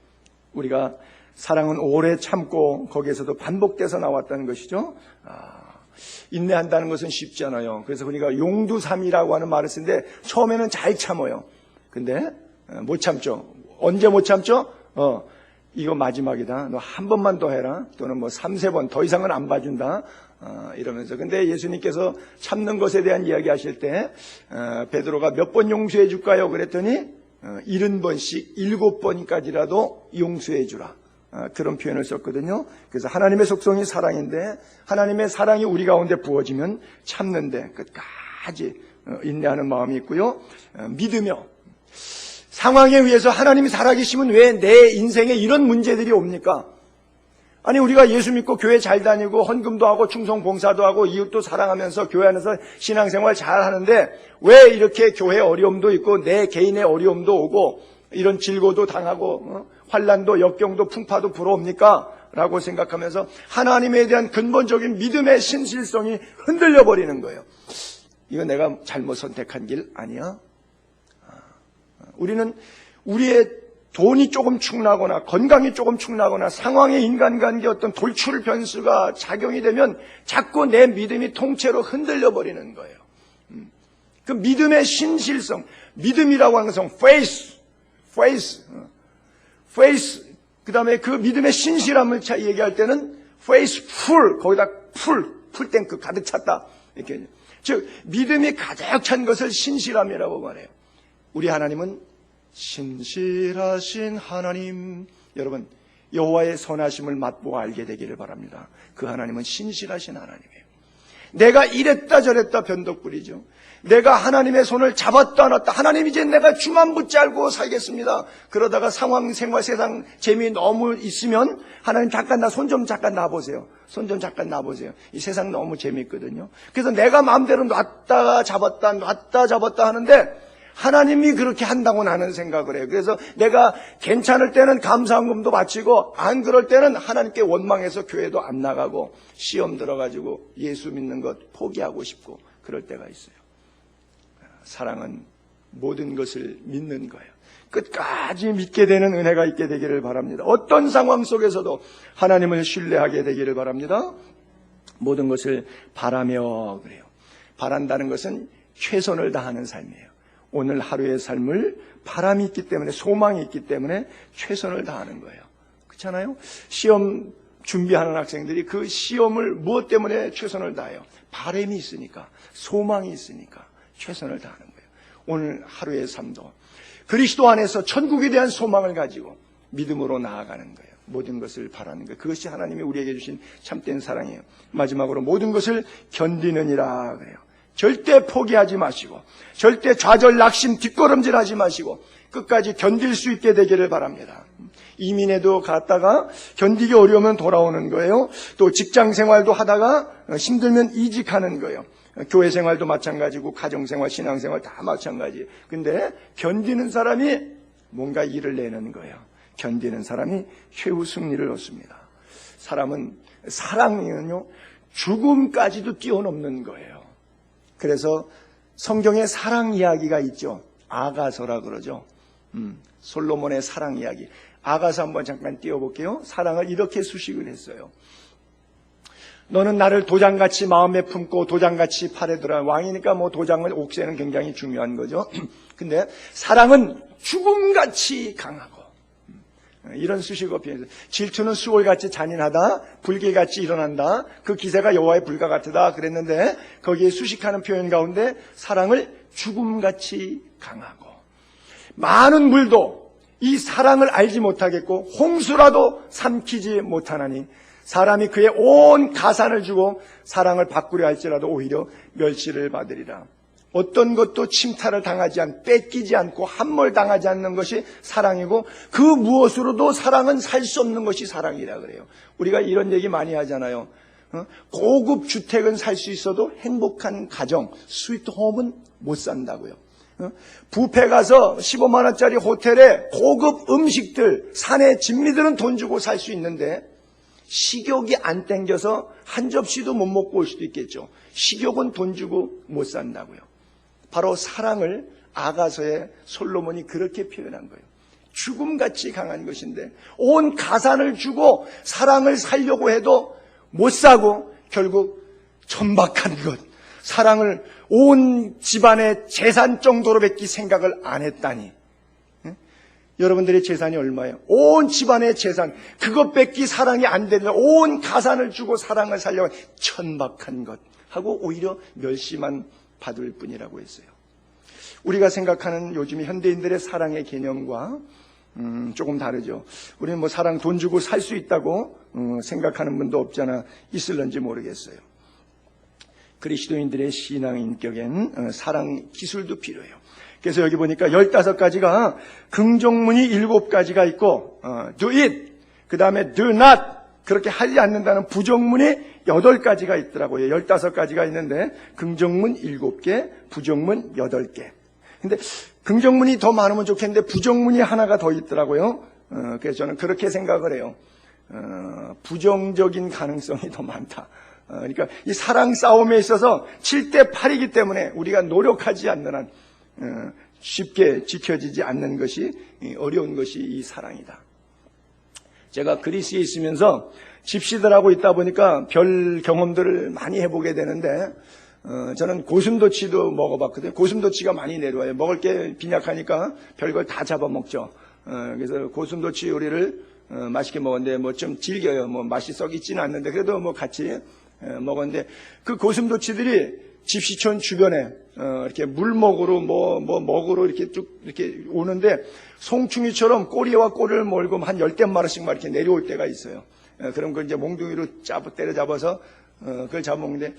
우리가 사랑은 오래 참고 거기에서도 반복돼서 나왔다는 것이죠. 인내한다는 것은 쉽지 않아요. 그래서 우리가 용두삼이라고 하는 말을 쓰는데 처음에는 잘 참아요. 근데 못 참죠. 언제 못 참죠? 이거 마지막이다. 너 한 번만 더 해라. 또는 뭐 3-4번 더 이상은 안 봐준다. 이러면서. 근데 예수님께서 참는 것에 대한 이야기 하실 때 베드로가 몇 번 용서해 줄까요? 그랬더니 70번씩 7번까지라도 용서해 주라. 그런 표현을 썼거든요. 그래서 하나님의 속성이 사랑인데 하나님의 사랑이 우리 가운데 부어지면 참는데 끝까지 인내하는 마음이 있고요. 믿으며, 상황에 의해서 하나님이 살아계시면 왜 내 인생에 이런 문제들이 옵니까? 아니, 우리가 예수 믿고 교회 잘 다니고 헌금도 하고 충성 봉사도 하고 이웃도 사랑하면서 교회 안에서 신앙생활 잘 하는데 왜 이렇게 교회 어려움도 있고 내 개인의 어려움도 오고 이런 질고도 당하고 환난도 역경도 풍파도 불어옵니까? 라고 생각하면서 하나님에 대한 근본적인 믿음의 신실성이 흔들려 버리는 거예요. 이거 내가 잘못 선택한 길 아니야? 우리는 우리의 돈이 조금 축나거나 건강이 조금 축나거나 상황의 인간관계 어떤 돌출 변수가 작용이 되면 자꾸 내 믿음이 통째로 흔들려 버리는 거예요. 그 믿음의 신실성, 믿음이라고 하는 것은 faith, 그 다음에 그 믿음의 신실함을 얘기할 때는 faithful, 거기다 풀땡크 가득 찼다. 이렇게. 즉, 믿음이 가득 찬 것을 신실함이라고 말해요. 우리 하나님은 신실하신 하나님. 여러분, 여호와의 선하심을 맛보아 알게 되기를 바랍니다. 그 하나님은 신실하신 하나님이에요. 내가 이랬다 저랬다 변덕 부리죠. 내가 하나님의 손을 잡았다 놨다. 하나님 이제 내가 주만 붙잡고 살겠습니다. 그러다가 상황, 생활, 세상 재미 너무 있으면 하나님 잠깐 손 좀 잠깐 놔보세요. 손 좀 잠깐 놔보세요. 이 세상 너무 재밌거든요. 그래서 내가 마음대로 놨다 잡았다 놨다 잡았다 하는데 하나님이 그렇게 한다고 나는 생각을 해요. 그래서 내가 괜찮을 때는 감사헌금도 바치고 안 그럴 때는 하나님께 원망해서 교회도 안 나가고 시험 들어가지고 예수 믿는 것 포기하고 싶고 그럴 때가 있어요. 사랑은 모든 것을 믿는 거예요. 끝까지 믿게 되는 은혜가 있게 되기를 바랍니다. 어떤 상황 속에서도 하나님을 신뢰하게 되기를 바랍니다. 모든 것을 바라며 그래요. 바란다는 것은 최선을 다하는 삶이에요. 오늘 하루의 삶을 바람이 있기 때문에 소망이 있기 때문에 최선을 다하는 거예요. 그렇잖아요? 시험 준비하는 학생들이 그 시험을 무엇 때문에 최선을 다해요? 바람이 있으니까, 소망이 있으니까 최선을 다하는 거예요. 오늘 하루의 삶도 그리스도 안에서 천국에 대한 소망을 가지고 믿음으로 나아가는 거예요. 모든 것을 바라는 거예요. 그것이 하나님이 우리에게 주신 참된 사랑이에요. 마지막으로 모든 것을 견디느니라 그래요. 절대 포기하지 마시고 절대 좌절 낙심 뒷걸음질하지 마시고 끝까지 견딜 수 있게 되기를 바랍니다. 이민에도 갔다가 견디기 어려우면 돌아오는 거예요. 또 직장 생활도 하다가 힘들면 이직하는 거예요. 교회 생활도 마찬가지고 가정생활, 신앙생활 다 마찬가지예요. 근데 견디는 사람이 뭔가 일을 내는 거예요. 견디는 사람이 최후 승리를 얻습니다. 사랑은요 죽음까지도 뛰어넘는 거예요. 그래서 성경에 사랑 이야기가 있죠. 아가서라 그러죠. 솔로몬의 사랑 이야기. 아가서 한번 잠깐 띄워볼게요. 사랑을 이렇게 수식을 했어요. 너는 나를 도장같이 마음에 품고 도장같이 팔에 들어. 왕이니까 뭐 도장을 옥새는 굉장히 중요한 거죠. 근데 사랑은 죽음같이 강하고 이런 수식어 표현해서 질투는 수월같이 잔인하다, 불길같이 일어난다. 그 기세가 여호와의 불과 같으다 그랬는데 거기에 수식하는 표현 가운데 사랑을 죽음같이 강하고 많은 물도 이 사랑을 알지 못하겠고 홍수라도 삼키지 못하나니 사람이 그의 온 가산을 주고 사랑을 바꾸려 할지라도 오히려 멸시를 받으리라. 어떤 것도 침탈을 당하지 뺏기지 않고 함몰당하지 않는 것이 사랑이고 그 무엇으로도 사랑은 살 수 없는 것이 사랑이라 그래요. 우리가 이런 얘기 많이 하잖아요. 고급 주택은 살 수 있어도 행복한 가정, 스위트홈은 못 산다고요. 뷔페 가서 15만 원짜리 호텔에 고급 음식들, 산의 진미들은 돈 주고 살 수 있는데 식욕이 안 땡겨서 한 접시도 못 먹고 올 수도 있겠죠. 식욕은 돈 주고 못 산다고요. 바로 사랑을 아가서의 솔로몬이 그렇게 표현한 거예요. 죽음같이 강한 것인데 온 가산을 주고 사랑을 살려고 해도 못 사고 결국 천박한 것, 사랑을 온 집안의 재산 정도로 뵙기 생각을 안 했다니. 여러분들의 재산이 얼마예요? 온 집안의 재산, 그것 뺏기 사랑이 안 되는 온 가산을 주고 사랑을 살려고 천박한 것 하고 오히려 멸시만 받을 뿐이라고 했어요. 우리가 생각하는 요즘 현대인들의 사랑의 개념과 조금 다르죠. 우리는 뭐 사랑 돈 주고 살 수 있다고 생각하는 분도 없잖아 있을런지 모르겠어요. 그리스도인들의 신앙 인격엔 사랑 기술도 필요해요. 그래서 여기 보니까 15가지가 긍정문이 7가지가 있고 do it, 그 다음에 do not 그렇게 하지 않는다는 부정문이 8가지가 있더라고요. 15가지가 있는데 긍정문 7개, 부정문 8개. 근데 긍정문이 더 많으면 좋겠는데 부정문이 하나가 더 있더라고요. 그래서 저는 그렇게 생각을 해요. 부정적인 가능성이 더 많다. 그러니까 이 사랑 싸움에 있어서 7대 8이기 때문에 우리가 노력하지 않는 한 쉽게 지켜지지 않는 것이 어려운 것이 이 사랑이다. 제가 그리스에 있으면서 집시들하고 있다 보니까 별 경험들을 많이 해보게 되는데 저는 고슴도치도 먹어봤거든요. 고슴도치가 많이 내려와요. 먹을 게 빈약하니까 별걸 다 잡아먹죠. 그래서 고슴도치 요리를 맛있게 먹었는데 뭐 좀 질겨요. 뭐 맛이 썩 있지는 않는데 그래도 뭐 같이 먹었는데 그 고슴도치들이 집시촌 주변에 이렇게 물먹으로 먹으로 이렇게 쭉 이렇게 오는데 송충이처럼 꼬리와 꼬리를 몰고 한 10대 마리씩 이렇게 내려올 때가 있어요. 그럼 그걸 이제 몽둥이로 때려잡아서 그걸 잡아먹는데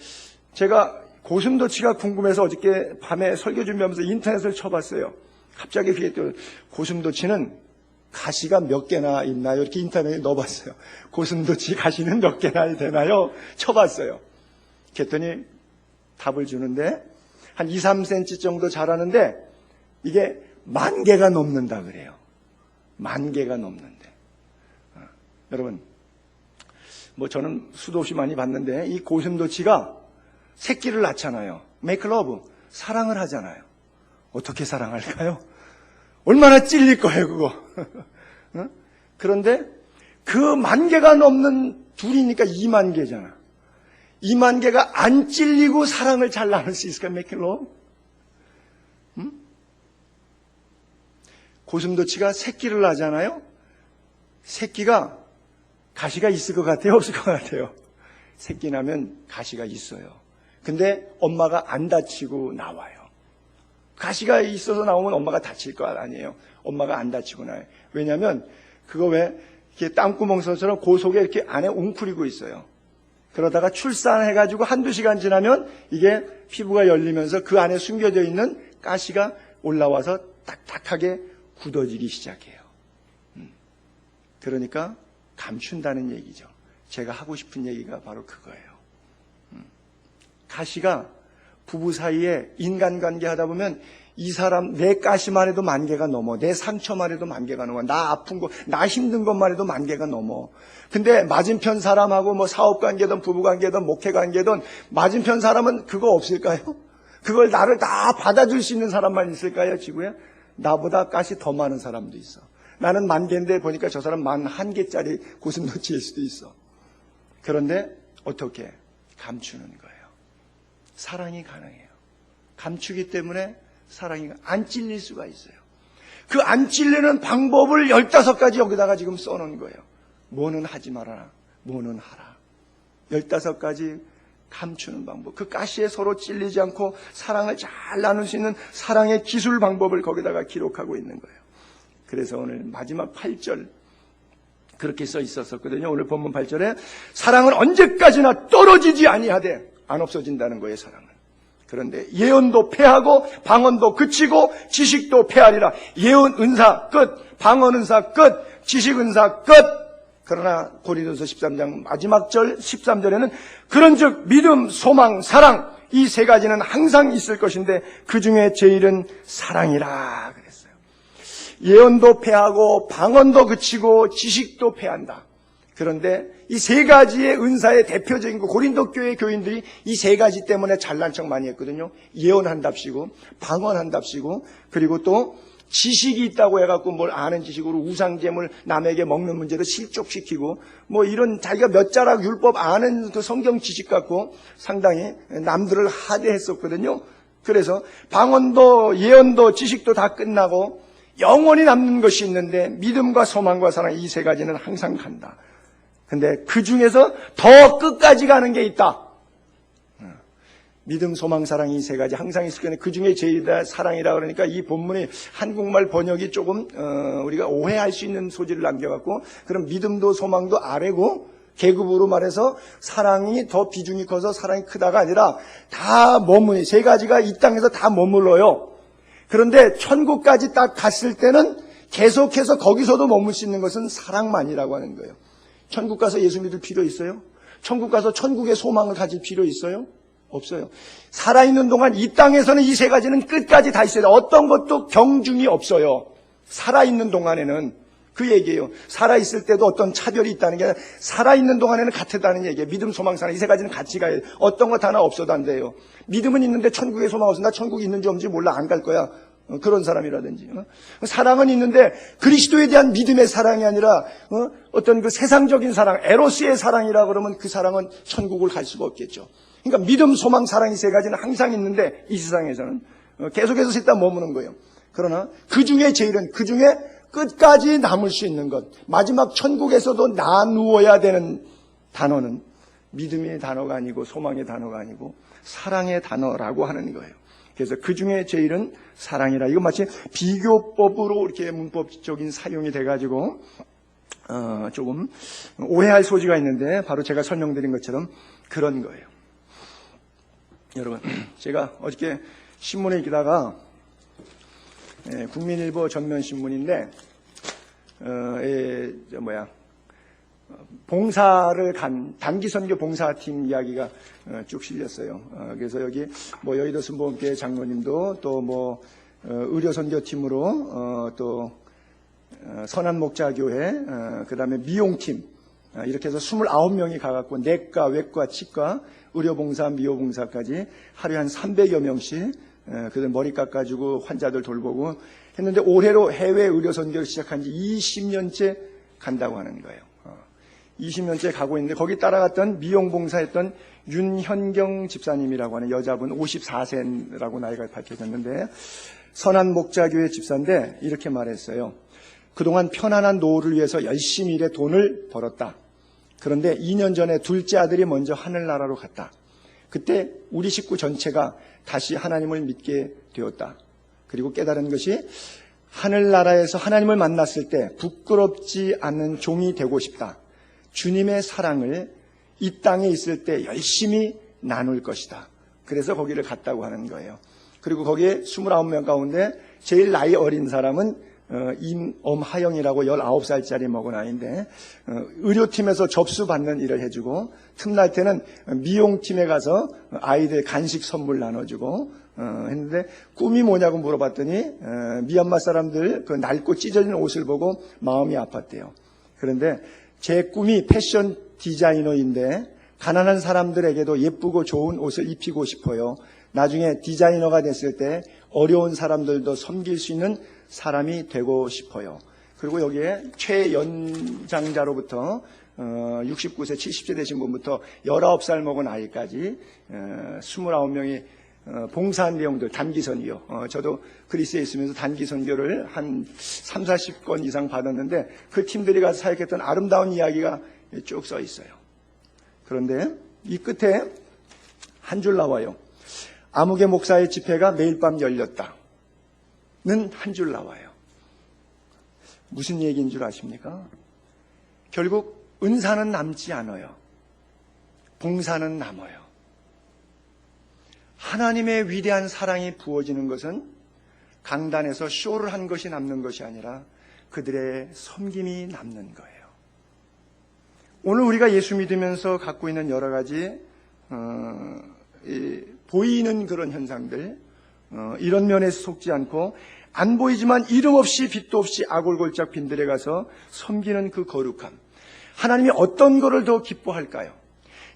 제가 고슴도치가 궁금해서 어저께 밤에 설교 준비하면서 인터넷을 쳐봤어요. 갑자기 그게 또 고슴도치는 가시가 몇 개나 있나요? 이렇게 인터넷에 넣어봤어요. 고슴도치 가시는 몇 개나 되나요? 쳐봤어요. 그랬더니 답을 주는데 한 2, 3cm 정도 자라는데 이게 10,000개가 넘는다 그래요. 10,000개가 넘는데. 여러분, 뭐 저는 수도 없이 많이 봤는데 이 고슴도치가 새끼를 낳잖아요. make love, 사랑을 하잖아요. 어떻게 사랑할까요? 얼마나 찔릴 거예요, 그거. 그런데 그 10,000개가 넘는 둘이니까 20,000개잖아. 20,000개가 안 찔리고 사랑을 잘 나눌 수 있을까, make love? 고슴도치가 새끼를 낳잖아요. 새끼가 가시가 있을 것 같아요? 없을 것 같아요? 새끼 나면 가시가 있어요. 근데 엄마가 안 다치고 나와요. 가시가 있어서 나오면 엄마가 다칠 거 아니에요. 엄마가 안 다치고 나와요. 왜냐하면 그거 왜 이렇게 땅구멍처럼 그 속에 이렇게 안에 웅크리고 있어요. 그러다가 출산해가지고 한두 시간 지나면 이게 피부가 열리면서 그 안에 숨겨져 있는 가시가 올라와서 딱딱하게 굳어지기 시작해요. 그러니까 감춘다는 얘기죠. 제가 하고 싶은 얘기가 바로 그거예요. 가시가 부부 사이에 인간관계 하다 보면 이 사람 내 가시만 해도 10,000개가 넘어. 내 상처만 해도 10,000개가 넘어. 나 아픈 거, 나 힘든 것만 해도 10,000개가 넘어. 근데 맞은편 사람하고 뭐 사업관계든 부부관계든 목회관계든 맞은편 사람은 그거 없을까요? 그걸 나를 다 받아줄 수 있는 사람만 있을까요, 지구에? 나보다 가시 더 많은 사람도 있어. 나는 10,000개인데 보니까 저 사람 11,000개짜리 고슴도치일 수도 있어. 그런데 어떻게? 감추는 거예요. 사랑이 가능해요. 감추기 때문에 사랑이 안 찔릴 수가 있어요. 그 안 찔리는 방법을 15가지 여기다가 지금 써놓은 거예요. 뭐는 하지 말아라. 뭐는 하라. 15가지 감추는 방법. 그 가시에 서로 찔리지 않고 사랑을 잘 나눌 수 있는 사랑의 기술 방법을 거기다가 기록하고 있는 거예요. 그래서 오늘 마지막 8절 그렇게 써 있었거든요. 오늘 본문 8절에 사랑은 언제까지나 떨어지지 아니하되 안 없어진다는 거예요, 사랑은. 그런데 예언도 패하고 방언도 그치고 지식도 패하리라. 예언 은사 끝, 방언 은사 끝, 지식 은사 끝. 그러나 고린도서 13장 마지막 절 13절에는 그런즉 믿음, 소망, 사랑 이 세 가지는 항상 있을 것인데 그 중에 제일은 사랑이라 그랬어요. 예언도 패하고 방언도 그치고 지식도 패한다. 그런데 이 세 가지의 은사의 대표적인 거 고린도 교회 교인들이 이 세 가지 때문에 잘난 척 많이 했거든요. 예언한답시고 방언한답시고 그리고 또 지식이 있다고 해갖고 뭘 아는 지식으로 우상제물 남에게 먹는 문제를 실족시키고 뭐 이런 자기가 몇 자락 율법 아는 그 성경 지식 갖고 상당히 남들을 하대했었거든요. 그래서 방언도 예언도 지식도 다 끝나고 영원히 남는 것이 있는데 믿음과 소망과 사랑 이 세 가지는 항상 간다. 근데 그 중에서 더 끝까지 가는 게 있다. 믿음, 소망, 사랑 이 세 가지 항상 있을 거니 그 중에 제일이다 사랑이라 그러니까 이 본문이 한국말 번역이 조금 우리가 오해할 수 있는 소지를 남겨갖고 그럼 믿음도 소망도 아래고 계급으로 말해서 사랑이 더 비중이 커서 사랑이 크다가 아니라 다 머무니 세 가지가 이 땅에서 다 머물러요. 그런데 천국까지 딱 갔을 때는 계속해서 거기서도 머물 수 있는 것은 사랑만이라고 하는 거예요. 천국 가서 예수 믿을 필요 있어요? 천국 가서 천국의 소망을 가질 필요 있어요? 없어요. 살아있는 동안 이 땅에서는 이 세 가지는 끝까지 다 있어요. 어떤 것도 경중이 없어요. 살아있는 동안에는 그 얘기예요. 살아있을 때도 어떤 차별이 있다는 게 아니라 살아있는 동안에는 같다는 얘기예요. 믿음, 소망, 사랑 이 세 가지는 같이 가야 돼요. 어떤 것 하나 없어도 안 돼요. 믿음은 있는데 천국의 소망 없어. 나 천국 있는지 없는지 몰라. 안 갈 거야. 그런 사람이라든지. 사랑은 있는데 그리스도에 대한 믿음의 사랑이 아니라 어떤 그 세상적인 사랑, 에로스의 사랑이라 그러면 그 사랑은 천국을 갈 수가 없겠죠. 그러니까 믿음, 소망, 사랑 이 세 가지는 항상 있는데 이 세상에서는 계속해서 셋 다 머무는 거예요. 그러나 그 중에 제일은 그 중에 끝까지 남을 수 있는 것, 마지막 천국에서도 나누어야 되는 단어는 믿음의 단어가 아니고 소망의 단어가 아니고 사랑의 단어라고 하는 거예요. 그래서 그 중에 제일은 사랑이라. 이거 마치 비교법으로 이렇게 문법적인 사용이 돼가지고 조금 오해할 소지가 있는데 바로 제가 설명드린 것처럼 그런 거예요. 여러분, 제가 어저께 신문에 읽다가 국민일보 전면신문인데 봉사를 간 단기선교 봉사팀 이야기가 쭉 실렸어요. 그래서 여기 여의도 순복음교회 장로님도 또 의료선교팀으로 또 선한목자교회 그다음에 미용팀 이렇게 해서 29명이 가갖고 내과, 외과, 치과, 의료봉사, 미호봉사까지 하루에 한 300여 명씩 그들 머리 깎아주고 환자들 돌보고 했는데 올해로 해외 의료선교를 시작한 지 20년째 간다고 하는 거예요. 20년째 가고 있는데 거기 따라갔던 미용봉사했던 윤현경 집사님이라고 하는 여자분 54세라고 나이가 밝혀졌는데 선한목자교회 집사인데 이렇게 말했어요. 그동안 편안한 노후를 위해서 열심히 일해 돈을 벌었다. 그런데 2년 전에 둘째 아들이 먼저 하늘나라로 갔다. 그때 우리 식구 전체가 다시 하나님을 믿게 되었다. 그리고 깨달은 것이 하늘나라에서 하나님을 만났을 때 부끄럽지 않은 종이 되고 싶다. 주님의 사랑을 이 땅에 있을 때 열심히 나눌 것이다. 그래서 거기를 갔다고 하는 거예요. 그리고 거기에 29명 가운데 제일 나이 어린 사람은 임엄하영이라고 19살짜리 먹은 아이인데 의료팀에서 접수받는 일을 해주고 틈날 때는 미용팀에 가서 아이들 간식 선물 나눠주고 했는데 꿈이 뭐냐고 물어봤더니 미얀마 사람들 그 낡고 찢어진 옷을 보고 마음이 아팠대요. 그런데 제 꿈이 패션 디자이너인데 가난한 사람들에게도 예쁘고 좋은 옷을 입히고 싶어요. 나중에 디자이너가 됐을 때 어려운 사람들도 섬길 수 있는 사람이 되고 싶어요. 그리고 여기에 최연장자로부터 69세, 70세 되신 분부터 19살 먹은 아이까지 29명이 봉사한 내용들, 단기선교. 저도 그리스에 있으면서 단기선교를 한 3, 40건 이상 받았는데 그 팀들이 가서 사역했던 아름다운 이야기가 쭉 써 있어요. 그런데 이 끝에 한 줄 나와요. 아무개 목사의 집회가 매일 밤 열렸다. 는 한 줄 나와요. 무슨 얘기인 줄 아십니까? 결국 은사는 남지 않아요. 봉사는 남아요. 하나님의 위대한 사랑이 부어지는 것은 강단에서 쇼를 한 것이 남는 것이 아니라 그들의 섬김이 남는 거예요. 오늘 우리가 예수 믿으면서 갖고 있는 여러 가지 보이는 그런 현상들 이런 면에서 속지 않고 안 보이지만 이름 없이 빛도 없이 아골골짝 빈들에 가서 섬기는 그 거룩함. 하나님이 어떤 거를 더 기뻐할까요?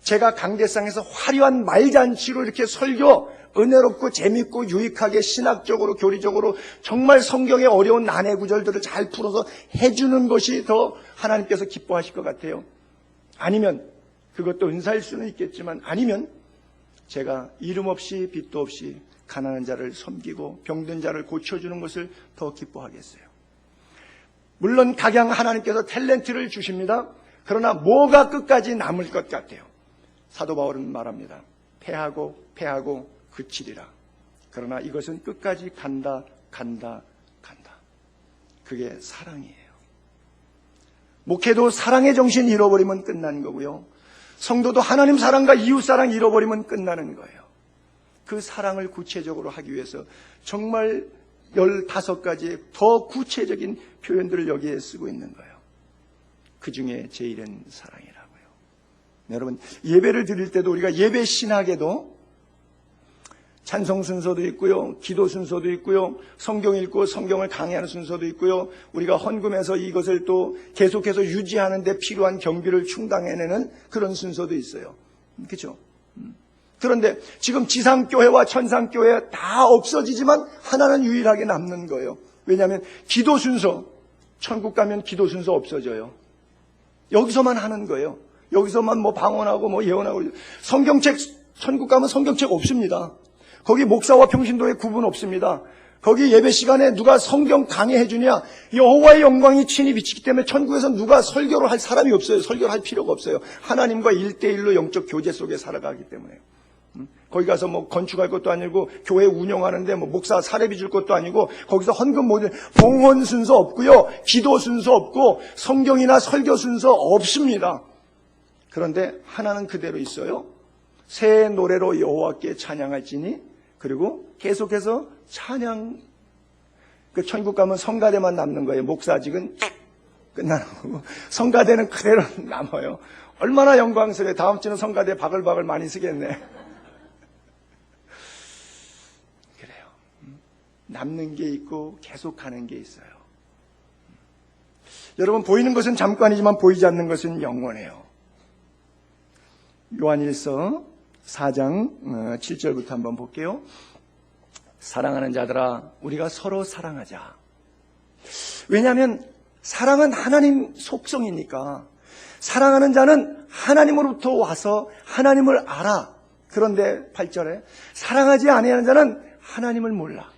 제가 강대상에서 화려한 말잔치로 이렇게 설교, 은혜롭고 재밌고 유익하게 신학적으로 교리적으로 정말 성경의 어려운 난해 구절들을 잘 풀어서 해주는 것이 더 하나님께서 기뻐하실 것 같아요. 아니면 그것도 은사일 수는 있겠지만 아니면 제가 이름 없이 빛도 없이 가난한 자를 섬기고 병든 자를 고쳐주는 것을 더 기뻐하겠어요. 물론 각양 하나님께서 탤런트를 주십니다. 그러나 뭐가 끝까지 남을 것 같아요. 사도 바울은 말합니다. 패하고 그치리라. 그러나 이것은 끝까지 간다. 그게 사랑이에요. 목회도 사랑의 정신 잃어버리면 끝난 거고요. 성도도 하나님 사랑과 이웃 사랑 잃어버리면 끝나는 거예요. 그 사랑을 구체적으로 하기 위해서 정말 15가지의 더 구체적인 표현들을 여기에 쓰고 있는 거예요. 그 중에 제일은 사랑이라고요. 여러분, 예배를 드릴 때도 우리가 예배 신학에도 찬송 순서도 있고요, 기도 순서도 있고요, 성경 읽고 성경을 강의하는 순서도 있고요, 우리가 헌금해서 이것을 또 계속해서 유지하는 데 필요한 경비를 충당해내는 그런 순서도 있어요. 그렇죠? 그런데 지금 지상교회와 천상교회 다 없어지지만 하나는 유일하게 남는 거예요. 왜냐하면 기도 순서, 천국 가면 기도 순서 없어져요. 여기서만 하는 거예요. 여기서만 방언하고 예언하고. 성경책, 천국 가면 성경책 없습니다. 거기 목사와 평신도의 구분 없습니다. 거기 예배 시간에 누가 성경 강의해 주냐? 여호와의 영광이 친히 비치기 때문에 천국에서 누가 설교를 할 사람이 없어요. 설교를 할 필요가 없어요. 하나님과 1대1로 영적 교제 속에 살아가기 때문에. 거기 가서 건축할 것도 아니고 교회 운영하는데 목사 사례비 줄 것도 아니고 거기서 헌금 봉헌 순서 없고요, 기도 순서 없고 성경이나 설교 순서 없습니다. 그런데 하나는 그대로 있어요. 새 노래로 여호와께 찬양할지니. 그리고 계속해서 찬양. 그 천국 가면 성가대만 남는 거예요. 목사직은 끝나는 거고 성가대는 그대로 남아요. 얼마나 영광스러워요. 다음 주는 성가대 바글바글 많이 쓰겠네. 그래요. 남는 게 있고 계속 가는 게 있어요. 여러분, 보이는 것은 잠깐이지만 보이지 않는 것은 영원해요. 요한일서 4장 7절부터 한번 볼게요. 사랑하는 자들아, 우리가 서로 사랑하자. 왜냐하면 사랑은 하나님 속성이니까. 사랑하는 자는 하나님으로부터 와서 하나님을 알아. 그런데 8절에 사랑하지 아니하는 자는 하나님을 몰라.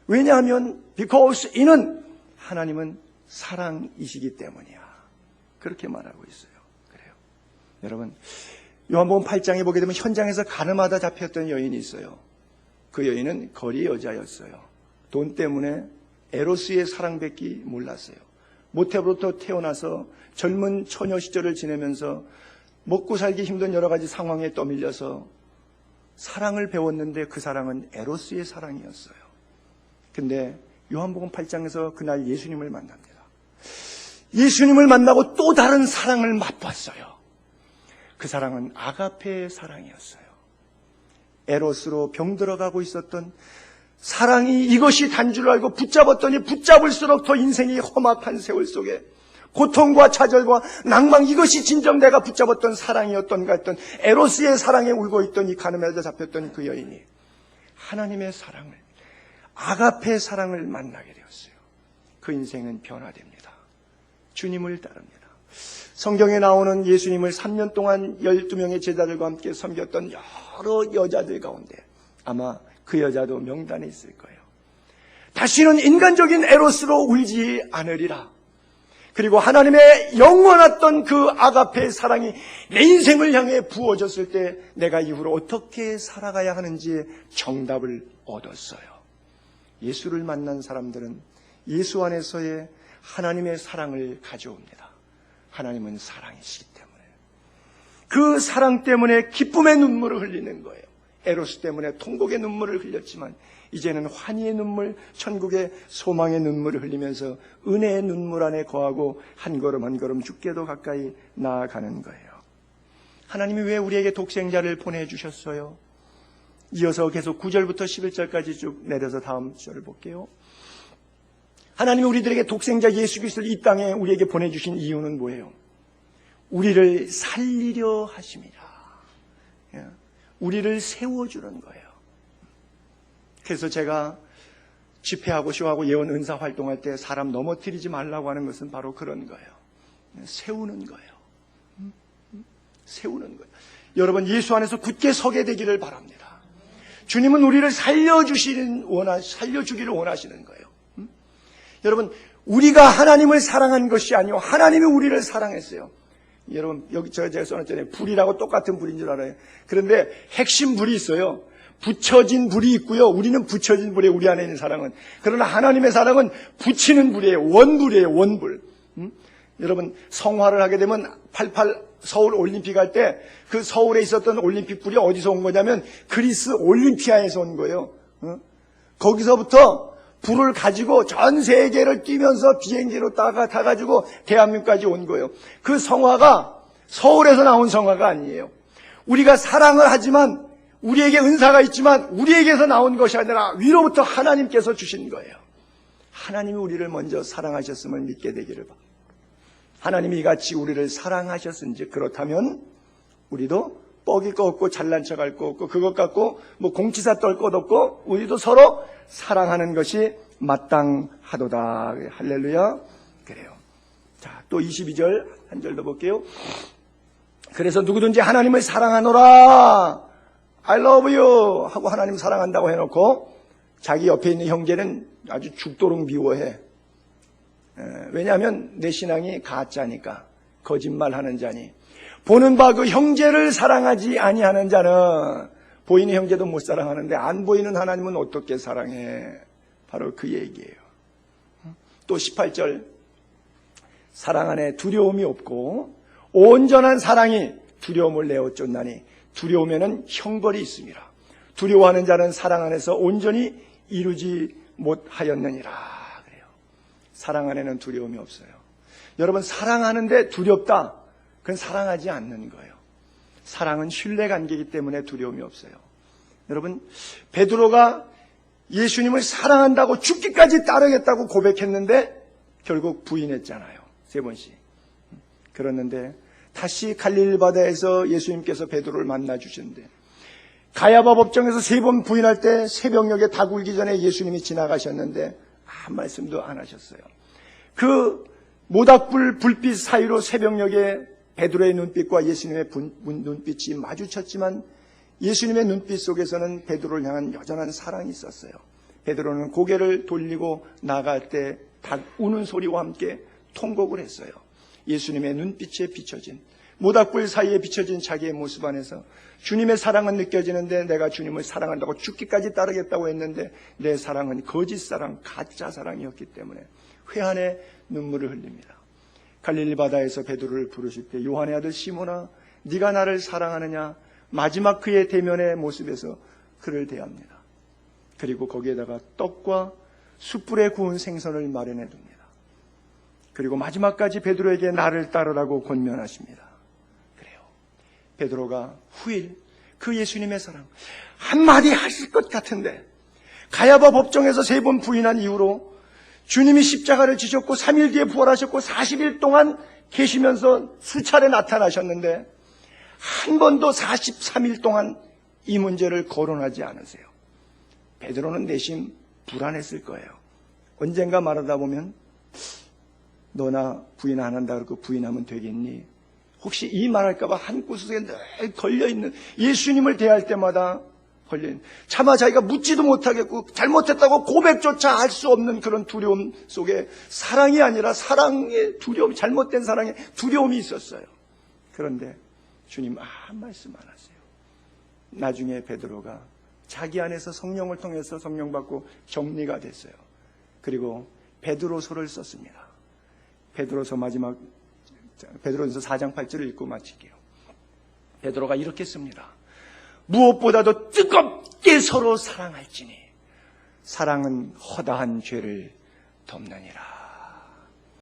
왜냐하면 because 이는 하나님은 사랑이시기 때문이야. 그렇게 말하고 있어요. 그래요. 여러분, 요한복음 8장에 보게 되면 현장에서 가늠하다 잡혔던 여인이 있어요. 그 여인은 거리 여자였어요. 돈 때문에 에로스의 사랑받기 몰랐어요. 모태로부터 태어나서 젊은 처녀 시절을 지내면서 먹고 살기 힘든 여러 가지 상황에 떠밀려서 사랑을 배웠는데 그 사랑은 에로스의 사랑이었어요. 근데 요한복음 8장에서 그날 예수님을 만납니다. 예수님을 만나고 또 다른 사랑을 맛봤어요. 그 사랑은 아가페의 사랑이었어요. 에로스로 병들어가고 있었던 사랑이 이것이 단 줄 알고 붙잡았더니 붙잡을수록 더 인생이 험악한 세월 속에 고통과 좌절과 낭망, 이것이 진정 내가 붙잡았던 사랑이었던가 했던 에로스의 사랑에 울고 있던 이 가늠에서 잡혔던 그 여인이 하나님의 사랑을, 아가페의 사랑을 만나게 되었어요. 그 인생은 변화됩니다. 주님을 따릅니다. 성경에 나오는 예수님을 3년 동안 12명의 제자들과 함께 섬겼던 여러 여자들 가운데 아마 그 여자도 명단에 있을 거예요. 다시는 인간적인 에로스로 울지 않으리라. 그리고 하나님의 영원했던 그 아가페의 사랑이 내 인생을 향해 부어졌을 때 내가 이후로 어떻게 살아가야 하는지의 정답을 얻었어요. 예수를 만난 사람들은 예수 안에서의 하나님의 사랑을 가져옵니다. 하나님은 사랑이시기 때문에. 그 사랑 때문에 기쁨의 눈물을 흘리는 거예요. 에로스 때문에 통곡의 눈물을 흘렸지만 이제는 환희의 눈물, 천국의 소망의 눈물을 흘리면서 은혜의 눈물 안에 거하고 한 걸음 한 걸음 주께도 가까이 나아가는 거예요. 하나님이 왜 우리에게 독생자를 보내주셨어요? 이어서 계속 9절부터 11절까지 쭉 내려서 다음 절을 볼게요. 하나님이 우리들에게 독생자 예수 그리스도를 이 땅에 우리에게 보내주신 이유는 뭐예요? 우리를 살리려 하심이라. 우리를 세워주는 거예요. 그래서 제가 집회하고 쇼하고 예언 은사 활동할 때 사람 넘어뜨리지 말라고 하는 것은 바로 그런 거예요. 세우는 거예요. 세우는 거예요. 여러분, 예수 안에서 굳게 서게 되기를 바랍니다. 주님은 우리를 살려주기를 원하시는 거예요. 여러분, 우리가 하나님을 사랑한 것이 아니요 하나님이 우리를 사랑했어요. 여러분, 여기 제가 써놨잖아요. 불이라고 똑같은 불인 줄 알아요. 그런데 핵심 불이 있어요. 붙여진 불이 있고요. 우리는 붙여진 불이에요. 우리 안에 있는 사랑은. 그러나 하나님의 사랑은 붙이는 불이에요. 원불이에요. 원불. 여러분, 성화를 하게 되면 88 서울 올림픽 할 때 그 서울에 있었던 올림픽 불이 어디서 온 거냐면 그리스 올림피아에서 온 거예요. 거기서부터 불을 가지고 전 세계를 뛰면서 비행기로 타가지고 대한민국까지 온 거예요. 그 성화가 서울에서 나온 성화가 아니에요. 우리가 사랑을 하지만 우리에게 은사가 있지만 우리에게서 나온 것이 아니라 위로부터 하나님께서 주신 거예요. 하나님이 우리를 먼저 사랑하셨음을 믿게 되기를 바랍니다. 하나님이 이같이 우리를 사랑하셨은지 그렇다면 우리도 뻐길 거 없고 잘난 척할 거 없고 그것 갖고 뭐 공치사 떨 것 없고 우리도 서로 사랑하는 것이 마땅하도다. 할렐루야. 그래요. 자, 또 22절 한 절 더 볼게요. 그래서 누구든지 하나님을 사랑하노라 I love you 하고 하나님 사랑한다고 해놓고 자기 옆에 있는 형제는 아주 죽도록 미워해. 왜냐하면 내 신앙이 가짜니까, 거짓말하는 자니. 보는 바 그 형제를 사랑하지 아니하는 자는 보이는 형제도 못 사랑하는데 안 보이는 하나님은 어떻게 사랑해? 바로 그 얘기예요. 또 18절 사랑 안에 두려움이 없고 온전한 사랑이 두려움을 내어 쫓나니 두려움에는 형벌이 있습니다. 두려워하는 자는 사랑 안에서 온전히 이루지 못하였느니라 그래요. 사랑 안에는 두려움이 없어요. 여러분, 사랑하는데 두렵다, 그건 사랑하지 않는 거예요. 사랑은 신뢰관계이기 때문에 두려움이 없어요. 여러분, 베드로가 예수님을 사랑한다고 죽기까지 따르겠다고 고백했는데 결국 부인했잖아요. 3번씩. 그랬는데 다시 갈릴리 바다에서 예수님께서 베드로를 만나 주셨는데, 가야바 법정에서 3번 부인할 때 새벽녘에 다 굴기 전에 예수님이 지나가셨는데 아무 말씀도 안 하셨어요. 그 모닥불 불빛 사이로 새벽녘에 베드로의 눈빛과 예수님의 눈빛이 마주쳤지만 예수님의 눈빛 속에서는 베드로를 향한 여전한 사랑이 있었어요. 베드로는 고개를 돌리고 나갈 때 닭 우는 소리와 함께 통곡을 했어요. 예수님의 눈빛에 비춰진, 모닥불 사이에 비춰진 자기의 모습 안에서 주님의 사랑은 느껴지는데, 내가 주님을 사랑한다고 죽기까지 따르겠다고 했는데 내 사랑은 거짓 사랑, 가짜 사랑이었기 때문에 회한의 눈물을 흘립니다. 갈릴리 바다에서 베드로를 부르실 때, 요한의 아들 시몬아, 네가 나를 사랑하느냐? 마지막 그의 대면의 모습에서 그를 대합니다. 그리고 거기에다가 떡과 숯불에 구운 생선을 마련해 둡니다. 그리고 마지막까지 베드로에게 나를 따르라고 권면하십니다. 그래요. 베드로가 후일 그 예수님의 사랑 한마디 하실 것 같은데, 가야바 법정에서 3번 부인한 이후로 주님이 십자가를 지셨고 3일 뒤에 부활하셨고 40일 동안 계시면서 수차례 나타나셨는데 한 번도 43일 동안 이 문제를 거론하지 않으세요. 베드로는 내심 불안했을 거예요. 언젠가 말하다 보면 너 나 부인 안 한다 그러고 부인하면 되겠니? 혹시 이 말할까 봐 한 구석에 늘 걸려있는, 예수님을 대할 때마다 걸려있는, 차마 자기가 묻지도 못하겠고 잘못했다고 고백조차 할 수 없는 그런 두려움 속에 사랑이 아니라 사랑의 두려움, 잘못된 사랑의 두려움이 있었어요. 그런데 주님 아무 말씀 안 하세요. 나중에 베드로가 자기 안에서 성령을 통해서 성령 받고 격리가 됐어요. 그리고 베드로서를 썼습니다. 베드로서 마지막, 베드로서 4장 8절을 읽고 마칠게요. 베드로가 이렇게 씁니다. 무엇보다도 뜨겁게 서로 사랑할지니 사랑은 허다한 죄를 덮느니라.